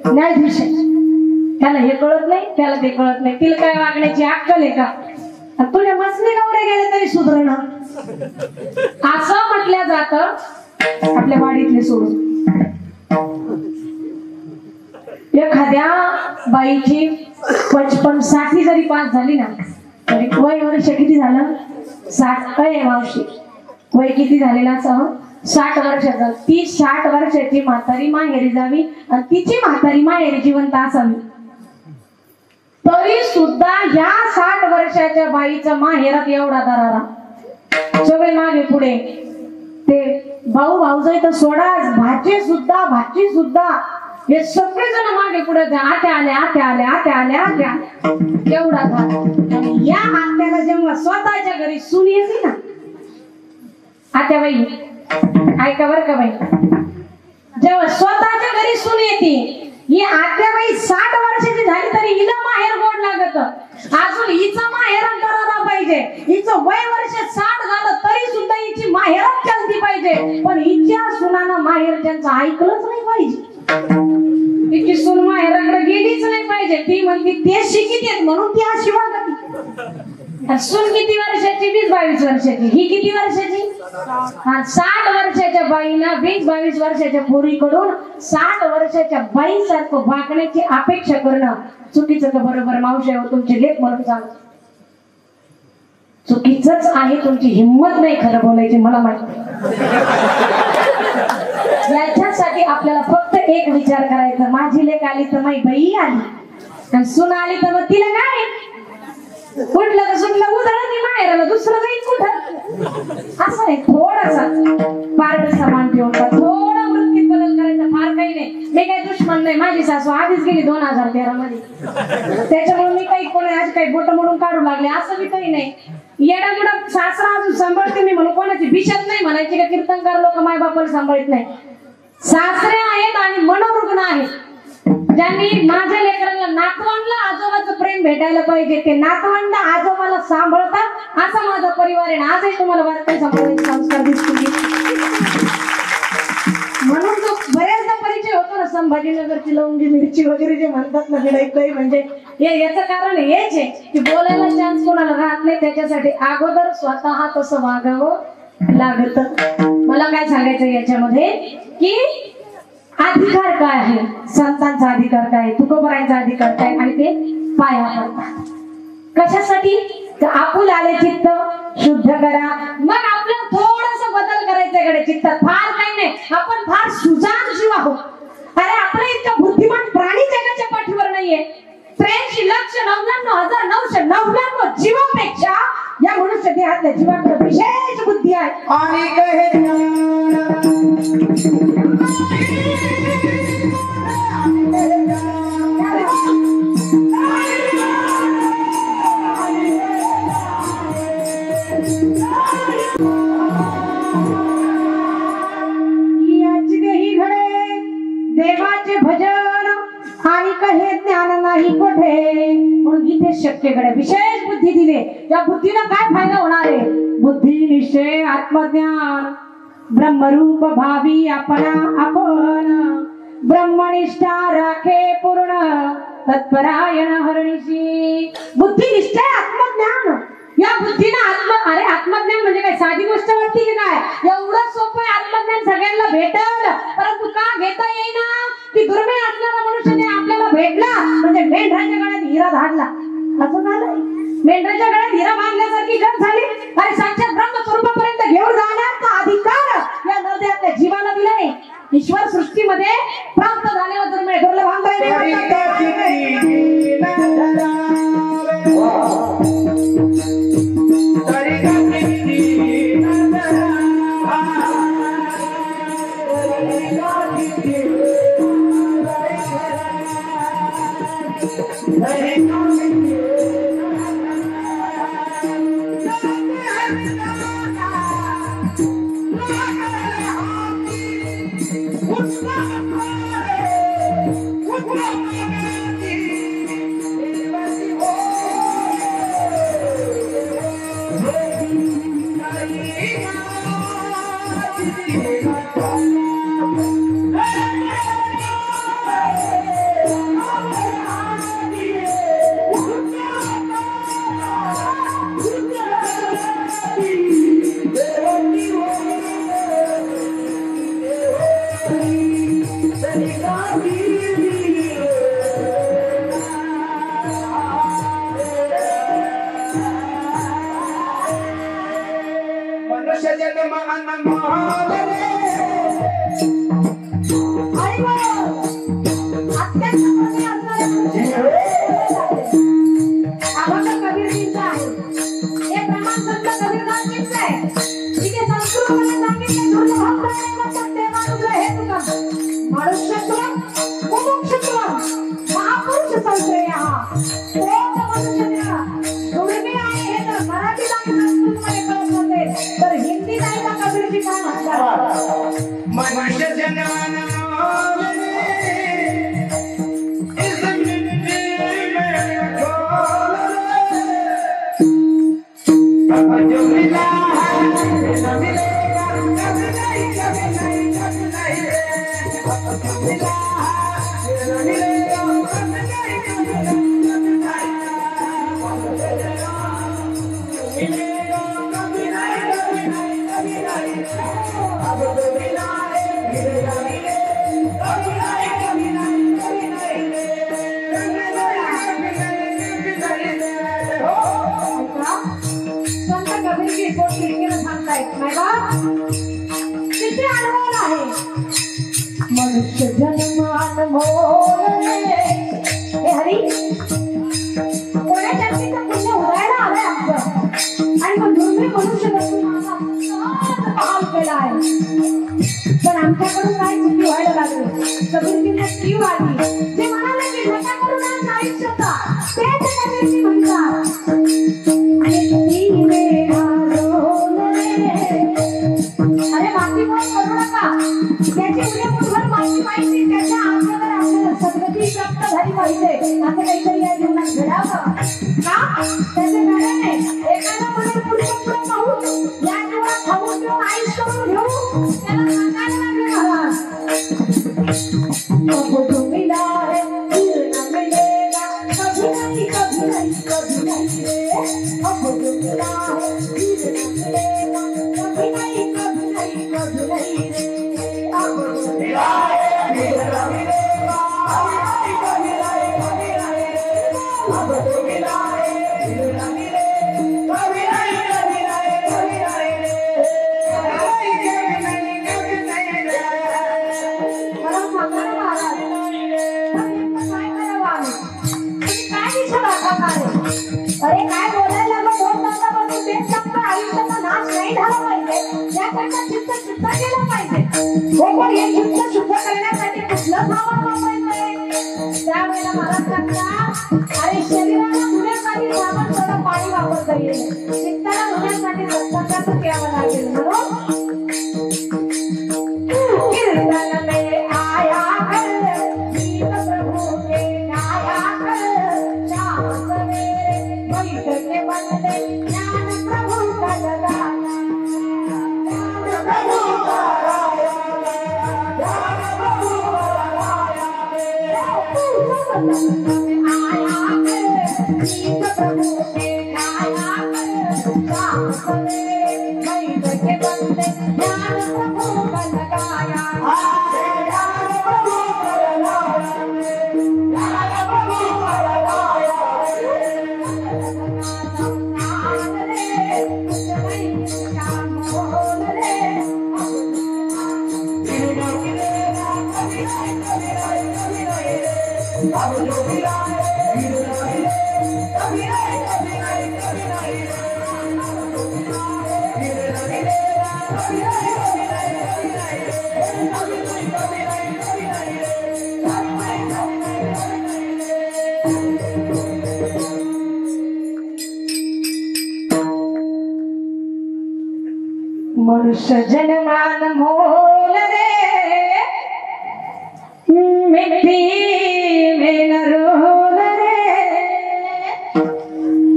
न्यायाधीश आहे. त्याला हे कळत नाही, त्याला ते कळत नाही. तिला काय वागण्याची अक्कल आहे का? तुझ्या मसली नवरे गेले तरी सुधरण असं म्हटलं जातं आपल्या वाडीतले सोडून. एखाद्या बाईची 55-60 जरी पास झाली ना तरी वय वर्ष किती झालं? 60. अय मावशी वय किती झालेलं असं? 60 वर्षाचं. ती 60 वर्षाची म्हातारी माहेरी जावी आणि तिची म्हातारी माहेरी जिवंत असावी, तरी सुद्धा या 60 वर्षाच्या बाईचा माहेरात एवढा दरारा. सगळे मागे पुढे ते भाऊ भाऊजाई तर सोडाच, भाची सुद्धा हे सगळेजण मागे पुढे आत्या आल्या एवढा भाग. आणि या आत्याला जेव्हा स्वतःच्या घरी सून येते ना, आत्याबाई ऐका बर का बाई, जेव्हा स्वतःच्या घरी सून येते, ही आत्याबाई 60 वर्षाची झाली तरी हिला माहेर गोड लागत. अजून हिचा माहेरात करायला पाहिजे. हिचं वय वर्ष 60 झालं तरी सुद्धा हिची माहेरात चालती पाहिजे. पण हिच्या सुनानं माहेरच्यांचं ऐकलंच नाही पाहिजे. तिची सून माहेराकडे गेलीच नाही पाहिजे. ती म्हणते ते शिकित आहेत म्हणून ती अशी वागती. सून किती वर्षाची? 20-22 वर्षाची. ही किती वर्षाची? 60 वर्षाच्या बाईनं 20-22 वर्षाच्या पोरीकडून 60 वर्षाच्या बाईसारखं वागण्याची अपेक्षा करणं चुकीचं का बरोबर? मावशी हो, तुमची लेख म्हणून सांग चुकीच आहे. तुमची हिंमत नाही खरं बोलायची, मला माहिती. याच्यासाठी आपल्याला फक्त एक विचार करायचा, माझी लेख आली तर माझी बाई आली, आणि सून आली तर मग तिला काय कुठलं तर सुटलं उधळलं ती माहेराला, दुसरं जाईल कुठं? असं नाही. थोडासा पारड समान ठेवता, थोडा वृत्तीत बदल करायचा, फार काही नाही. मी काही दुश्मन नाही. माझी सासू आधीच गेली 2013 मध्ये, त्याच्यामुळे मी काही कोणी आज काही बोट मोडून काढू लागले असं बी काही नाही. येडामुडा सासरा अजून सांभाळते मी म्हणून कोणाची भिशात नाही म्हणायची का कीर्तनकार लोक माय बापाला सांभाळत नाही. सासरे आहेत आणि मनोरुग्ण आहेत, ज्यांनी माझ्या लेकरांना नातवंडला आजोबाचं प्रेम भेटायला पाहिजे. ते नातवंड आजोबाला सांभाळतात असा माझा परिवार आहे. आजही तुम्हाला वाटतं सांभाळायचे संस्कार दिसतील. म्हणून तो बऱ्याचदा परिचय होतो ना, संभाजीनगरची लवंगी मिरची वगैरे जे म्हणतात ना गिराईक, म्हणजे याचं कारण हेच आहे की बोलायला चान्स कोणाला राहत नाही. त्याच्यासाठी अगोदर स्वतः तसं वागावं लागत. मला काय सांगायचं याच्यामध्ये की अधिकार काय आहे, संतांचा अधिकार काय, तुकोबरायांचा अधिकार काय, आणि ते पाया पडतात कशासाठी? आपुल आले चित्त शुद्ध करा. मग आपल्याला थोडस बदल करायचं कडे चित्तात, फार काही नाही. आपण फार सुजाण जीव आहोत. अरे आपलं इतकं बुद्धिमान प्राणी जगाच्या पाठीवर नाहीये. 83,99,999 जीवापेक्षा या मनुष्य देहातल्या जीवाकडे विशेष बुद्धी आहे. आणि कहे देवाचे भजन आणि कहे ज्ञान नाही कोठे. म्हणून इथे शक्यकडे विशेष बुद्धी दिले. या बुद्धीला काय फायदा होणार आहे? बुद्धी निश्चय आत्मज्ञान ब्रह्मरूप भावी आपणा आपण ब्रह्मनिष्ठा राखे पूर्ण तत्परायण हरणीशी. बुद्धी निश्चय आत्मज्ञान या बुद्धीनं अरे आत्मज्ञान म्हणजे काय साधी गोष्ट वाटते की काय? एवढं सोपं आहे आत्मज्ञान, सगळ्यांना भेटल. परंतु का घेता येईना? की दुर्मिळ असणारा मनुष्य आपल्याला भेटला म्हणजे मेंढराच्या गळ्यात हिरा धाडला असं झालं. मेंढराच्या गळ्यात हिरा बांधल्यासारखी गत झाली. अरे साक्षात ब्रह्मस्वरूपापर्यंत घेऊन जाण्याचा अधिकार या नरदेहातल्या जीवाला दिलाय. ईश्वर सृष्टीमध्ये प्राप्त झाल्यावर दुर्मिळ दुर्लभ मनुष्य जन्मान हरी कोणाच्या पुण्य उरायला आलंय आमचं आणि मग दुर्मिळ मनुष्य बहाल केला आहे. पण आमच्याकडून काय चुकी व्हायला लागली? कबीरजींना कीव आली. ते म्हणाले की नका करून आज आयुष्याचा तेच कबीरजी म्हणतात. अरे माती पण करू नका. त्याची उद्या मुठभर माती पाहिजे. त्याच्या अंगावर आपल्याला सद्गती प्राप्त झाली पाहिजे. असं काहीतरी या जीवनात घडावं का? त्याचे कारण आहे एखादा म्हणून पुढचं पुढे पाहू या जीवनात खाऊन घेऊन आयुष्य करून घेऊ त्याला सांगायला लागले महाराज. अरे काय बोलायला मग दोन तासापासून तेच सांगतो, आयुष्याचा नाश नाही झाला पाहिजे, याकरता चित्त शुद्ध केलं पाहिजे. हो पण हे चित्त शुद्ध करण्यासाठी कुठलं सामान वापरायचंय? त्यावेळेला मला सांगता, अरे शरीराला धुण्यासाठी साबण थोडं पाणी वापरता येईल, चित्ताला धुण्यासाठी सत्संगाचं प्यावं लागेल. म्हणून कीर्तन में आया कर, गीत प्रभु के गाया कर, शाम सवेरे बैठ के बंदे ज्ञान प्रभु का लगाया, ज्ञान प्रभु का लगाया, ज्ञान प्रभु का लगाया, आया कर, गीत प्रभु के गाया कर, शाम सवेरे बैठ के बंदे ज्ञान प्रभु का लगाया, ज्ञान प्रभु का लगाया, ज्ञान प्रभु का लगाया, संतान रे कुछ नहीं काम बोल रे, मनुष्य जन्मान मोल रे, मिट्टी में न रोल रे,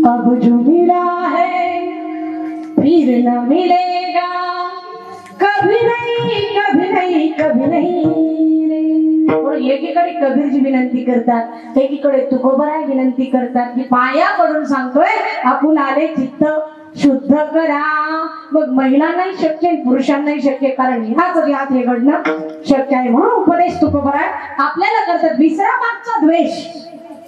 अब जो मिला है फिर न मिलेगा, कभी नहीं कभी नहीं कभी नहीं रे. और एकीकडे कबीरजी विनंती करतात, एकीकडे तुकोबराय विनंती करतात की पायाकडून सांगतोय आपण आले चित्त शुद्ध करा. मग महिलांनाही शक्य आहे, पुरुषांनाही शक्य आहे, कारण ह्याच ह्यात हे घडणं शक्य आहे. म्हणून उपदेश तुकोबराय आपल्याला करतात. विसरा मागचा द्वेष,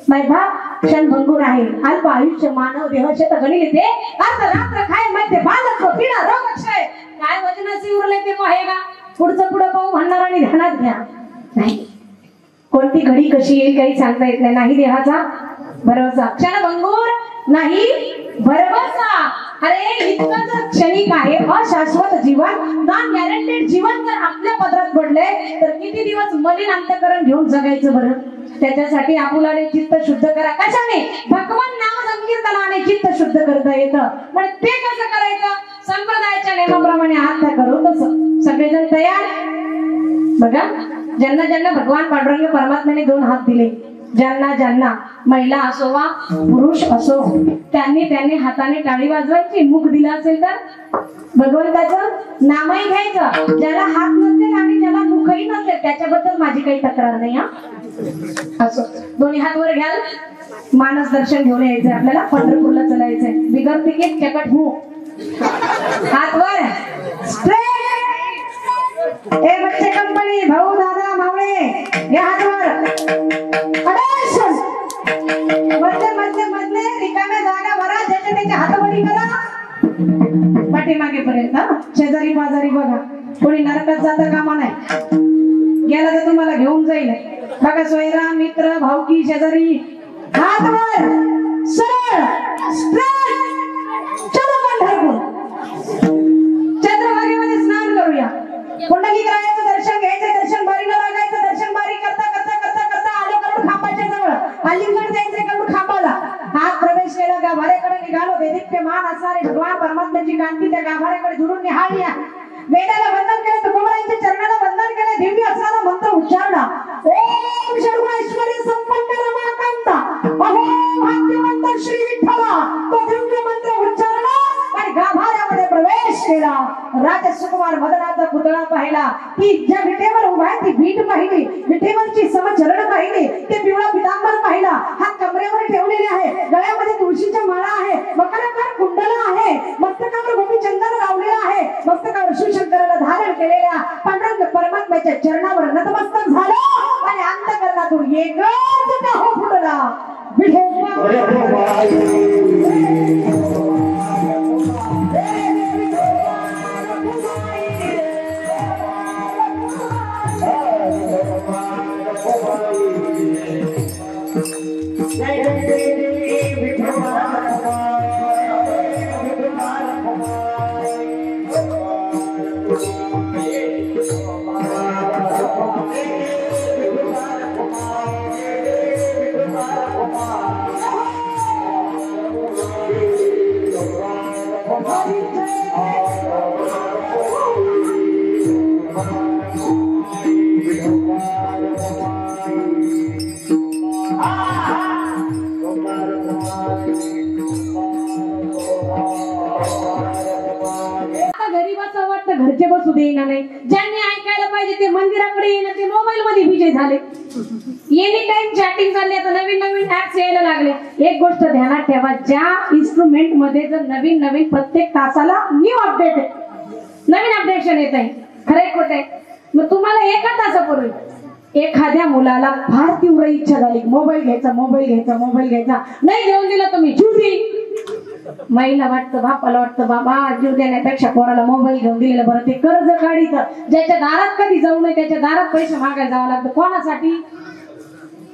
मैभा क्षणभंगूर आहे, अल्प आयुष्य मानव देह शेत गणिले ते अर्ध रात्र खाय मध्ये बालक पिढा रोग अक्षय, काय वजनाचे उरले ते पाहेगा, पुढचं पुढं पाहू म्हणणार आणि ध्यानात घ्या. नाही, कोणती घडी कशी येईल काही सांगता येत नाही. नाही देहाचा भरवसा, क्षणभंगूर नाही भरवसा. अरे इतकं जर क्षणिक आहे, अशाश्वत जीवन, नॉन गॅरंटेड जीवन जर आपल्या पदरात पडले तर किती दिवस मलिन अंतःकरण घेऊन जगायचं बरं? त्याच्यासाठी आपुलाने चित्त शुद्ध करा. कशाने? भगवान नाम संकीर्तनाने चित्त शुद्ध करता येतं. पण ते कसं करायचं? संप्रदायाच्या नियमाप्रमाणे हात करू तसं. सगळेजण तयार? बघा, ज्यांना ज्यांना भगवान पांडुरंग परमात्म्याने 2 हात दिले, ज्यांना ज्यांना महिला असो वा पुरुष असो, त्यांनी त्यांनी हाताने टाळी वाजवायची. मुख दिलं असेल तर भगवंताचं नामही घ्यायचं. ज्याला हात नसेल आणि ज्याला मुखही नसेल त्याच्याबद्दल माझी काही तक्रार नाही. असो, दोन्ही हात वर घ्याल. मानस दर्शन घेऊन यायचंय आपल्याला, पंढरपूरला चलायचंय. बिगर तिकीट चकट हो, हात वर स्ट्रेट. ए बच्चे कंपनी, भाऊ दादा मावळे, या हात वर. मधले मधले मधले रिकाम्या जागा भरा, ज्याच्या त्याच्या हातवडी करा पाठीमागेपर्यंत. शेजारी पाजारी बघा, कोणी नरकात जाता कामा नाही. गेला तर तुम्हाला घेऊन जाईल. बघा, सोयरा मित्र भाऊकी शेजारी, हात वर सरळ स्ट्रेट. चलो पंढरपूर, चंद्रभागेमध्ये स्नान करूया. पुंडलिकाचं दर्शन घ्यायचं, दर्शन बारीला लागायचं. दर्शन बारी करता करता करता करता आलो करून खांबाच्या जवळ. अलिंगण द्यायचे करून खांबाला. हात प्रवेश केला, गाभाऱ्याकडे निघालो. देदीप्यमान असणारे भगवान परमात्म्याची कांती त्या गाभाऱ्याकडे दुरून निहाळल्या. वेदाला वंदन केलं, तुकोबरायांच्या चरणाला वंदन केलं. दिव्य असणारा मंत्र उच्चारला. ओम सर्वैश्वर्य संपन्न रमाकांता, अहो भाग्यवंत श्री विठ्ठला. तो दिव्य मंत्र उच्चारला आणि गाभाऱ्यामध्ये प्रवेश केला. राजा सुकुमार मदनाचा पुतळा पाहिला. ती ज्या विटेवर उभा आहे ती वीट पाहिली. विटेवरची समचरण पाहिली. ते पिवळा पितांबर पाहिला. हात कमरेवर ठेवलेले आहे. गळ्यामध्ये तुळशीच्या माळा आहे. मकराकार कुंडला आहे. मस्तकावर गोपीचंदन लावलेला आहे. मस्तकावर शिवशंकराला धारण केलेल्या पांडुरंग परमात्म्याच्या चरणावर नतमस्तक झालं आणि अंतःकरणातून एकच हो फुटला. जय जय देवी विठोबा. सुद्धा येणार नाही. ज्यांनी ऐकायला पाहिजे ते मंदिराकडे येणं ते मोबाईल मध्ये विजय झाले. एनी टाइम चॅटिंग चालली, आता नवीन नवीन ऍप्स यायला लागले. एक गोष्ट ध्यानात ठेवा, ज्या इन्स्ट्रुमेंट मध्ये जर नवीन नवीन प्रत्येक तासाला न्यू अपडेट आहे, नवीन अपडेशन येत आहे, खरंय खोटं आहे. मग तुम्हाला एका तासापूर्वी एखाद्या मुलाला फार तीव्र इच्छा झाली, मोबाईल घ्यायचा मोबाईल घ्यायचा मोबाईल घ्यायचा, नाही घेऊन दिला तुम्ही जीव देईल. महिला वाटतं, बापाला वाटतं बाबा जीव देण्यापेक्षा पोराला मोबाईल घेऊन दिलेलं बरं. ते कर्ज काढीत, ज्याच्या दारात कधी जाऊ नये त्याच्या दारात पैसे मागायला जावं लागतं. कोणासाठी?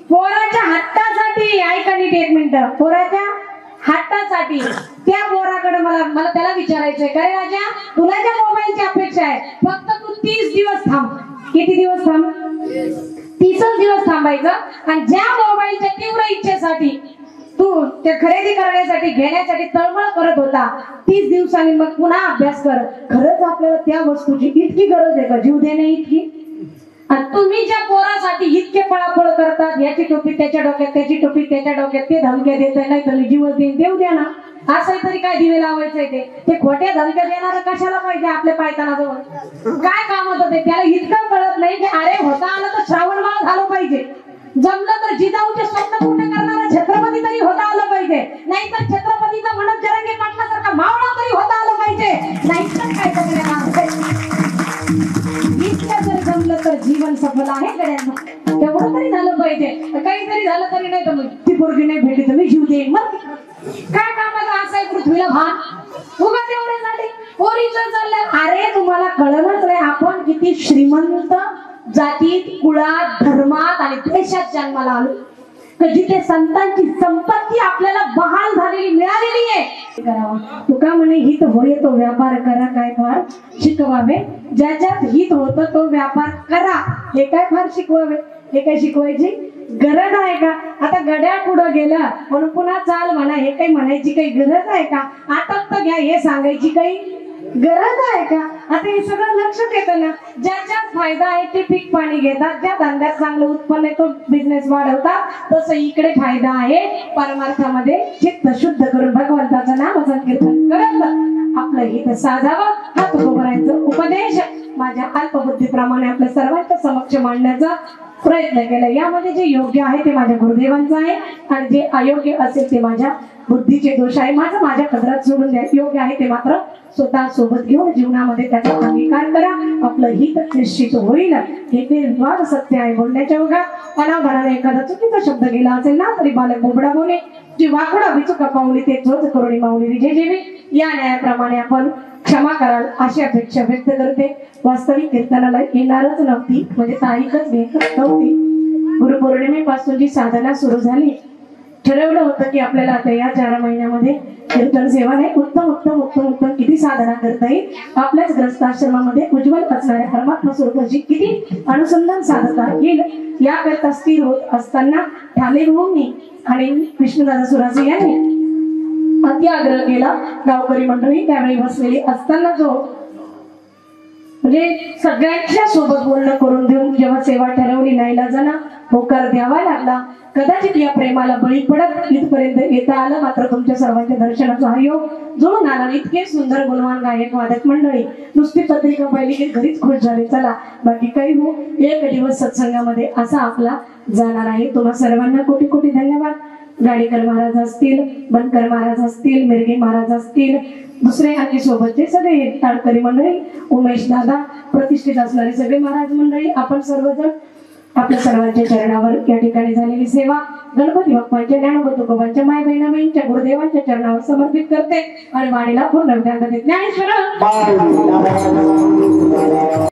पोराच्या हट्टासाठी. ऐका नीट एक मिनिट, पोराच्या हट्टासाठी. त्या पोराकडे मला त्याला विचारायचंय, काय राजा तुला ज्या मोबाईलची अपेक्षा आहे, फक्त तू 30 दिवस थांब. किती दिवस थांब? 30 दिवस थांबायचं. आणि ज्या मोबाईलच्या तीव्र इच्छेसाठी तू ते खरेदी करण्यासाठी घेण्यासाठी तळमळ करत होता, 30 दिवसांनी मग पुन्हा अभ्यास कर. खरंच आपल्याला त्या वस्तूची इतकी गरज आहे का जीव देणे इतकी? आणि तुम्ही ज्या पोरासाठी इतके पळापळ करतात, याची टोपी त्याच्या डोक्यात, त्याची टोपी त्याच्या डोक्यात, ते धमक्या देत नाही तर जीवच देऊ द्या ना. असं तरी काय दिवे लावायचंय? ते खोट्या धमक्या देणार कशाला पाहिजे आपल्या पायतानाजवळ? काय काम होतं ते? त्याला इतकं कळत नाही की अरे होता आलं तर श्रावण माळ झालं पाहिजे, जमलं तर जिजाऊचे स्वप्न पूर्ण करणारा छत्रपती तरी होता आलं पाहिजे, नाहीतर छत्रपतीचा मनोज जरांगे पाटलासारखा मावळा तरी होता आलं पाहिजे, नाहीतर काय करणार? इतकं जर जमलं तर जीवन सफल आहे गड्यांना. तेवढं तरी झालं पाहिजे. काहीतरी झालं तरी नाही तर ती पोरगी नाही भेटली तर मी जीव देईन. मग काय कामाचं असं आहे पृथ्वीला भान? उगा तेवढ्यासाठी पोरीचं चाललं. अरे तुम्हाला कळलंच नाही आपण किती श्रीमंत जातीत, कुळात, धर्मात आणि देशात जन्माला आलो, जिथे संतांची संपत्ती आपल्याला बहाल झालेली मिळालेली आहे. करावा तुका म्हणे हित होय तो व्यापार करा, काय फार शिकवावे. ज्याच्यात हित होतं तो व्यापार करा, हे काय फार शिकवावे? हे काय शिकवायची गरज आहे का? आता गड्या पुढं गेलं म्हणून पुन्हा चाल म्हणा, हे काही म्हणायची काही गरज आहे का? आटप तर घ्या हे सांगायची काही गरज आहे का? आता हे सगळं लक्षात येतं ना. ज्याच्यात फायदा आहे ते पीक पाणी घेतात, ज्या धंद्यात चांगलं उत्पन्न आहे तो बिझनेस वाढवतात. तसं इकडे फायदा आहे परमार्थामध्ये चित्त शुद्ध करून भगवंताचं नाम संकीर्तन करत आपलं हित साधावं. हा तुकोबरायांचा उपदेश माझ्या अल्पबुद्धीप्रमाणे आपल्या सर्वांच्या समक्ष मांडण्याचा प्रयत्न केला. यामध्ये जे योग्य आहे ते माझ्या गुरुदेवांचं आहे आणि जे अयोग्य असेल ते माझ्या बुद्धीचे दोष आहे. माझ्या पदरात सोडून द्या. योग्य आहे ते मात्र स्वतः सोबत घेऊन जीवनामध्ये त्याचा अंगीकार करा. आपलं हित निश्चित होईल. हे निर्वाद सत्य आहे. बोलण्याच्या ओघात अनावधानाने एखादा चुकीचा शब्द गेला असेल ना तरी बालक बोबडा बोले, जी वाकडा विचुका पावली ते चोच करुणी माऊली विजय जेवी. या न्यायाप्रमाणे आपण क्षमा कराल अशी अपेक्षा व्यक्त करते. वास्तविक कीर्तनाला येणारच नव्हती, म्हणजे तारीखच घेत नव्हती. गुरुपौर्णिमेपासून जी साधना सुरू झाली, ठरवलं होतं की आपल्याला आता या 4 महिन्यामध्ये कीर्तन सेवा नाही उत्तम उत्तम उत्तम उत्तम किती साधना करता येईल, आपल्याच ग्रस्ताश्रमामध्ये उज्ज्वल असणाऱ्या परमात्मा स्वरूपाची किती अनुसंधान साधता येईल याकरता स्थिर होत असताना ठाणे भाऊंनी आणि विष्णुदादा सुरासे यांनी अति आग्रह केला. गावकरी मंडळी त्यावेळी बसलेली असताना जो म्हणजे सगळ्यांच्या सोबत बोलणं करून देऊन जेव्हा सेवा ठरवली, नाईलाजानं होकार द्यावा लागला. कदाचित या प्रेमाला बळी पडत इथपर्यंत येता आलं. मात्र तुमच्या सर्वांच्या दर्शनाचा हा योग जुळून आला. इतके सुंदर गुणवान गायक वादक मंडळी नुसती पत्रिका पाहिली की घरीच खुश झाले. चला बाकी काही हो, एक दिवस सत्संगामध्ये असा आपला जाणार आहे. तुम्हा सर्वांना कोटी कोटी धन्यवाद. गाडेकर महाराज असतील, बनकर महाराज असतील, मिरगे महाराज असतील, दुसरे आणखी सोबतचे सगळे ताडकरी मंडळी, उमेश दादा, प्रतिष्ठित असणारे सगळे महाराज मंडळी, आपण सर्वजण आपल्या सर्वांच्या चरणावर या ठिकाणी झालेली सेवा गणपती बाप्पांच्या, ज्ञानोबा तुकोबांच्या, माय बहिणाबाईंच्या, गुरुदेवांच्या चरणावर समर्पित करते आणि वाणीला पूर्ण विधान देते. ज्ञानेश्वर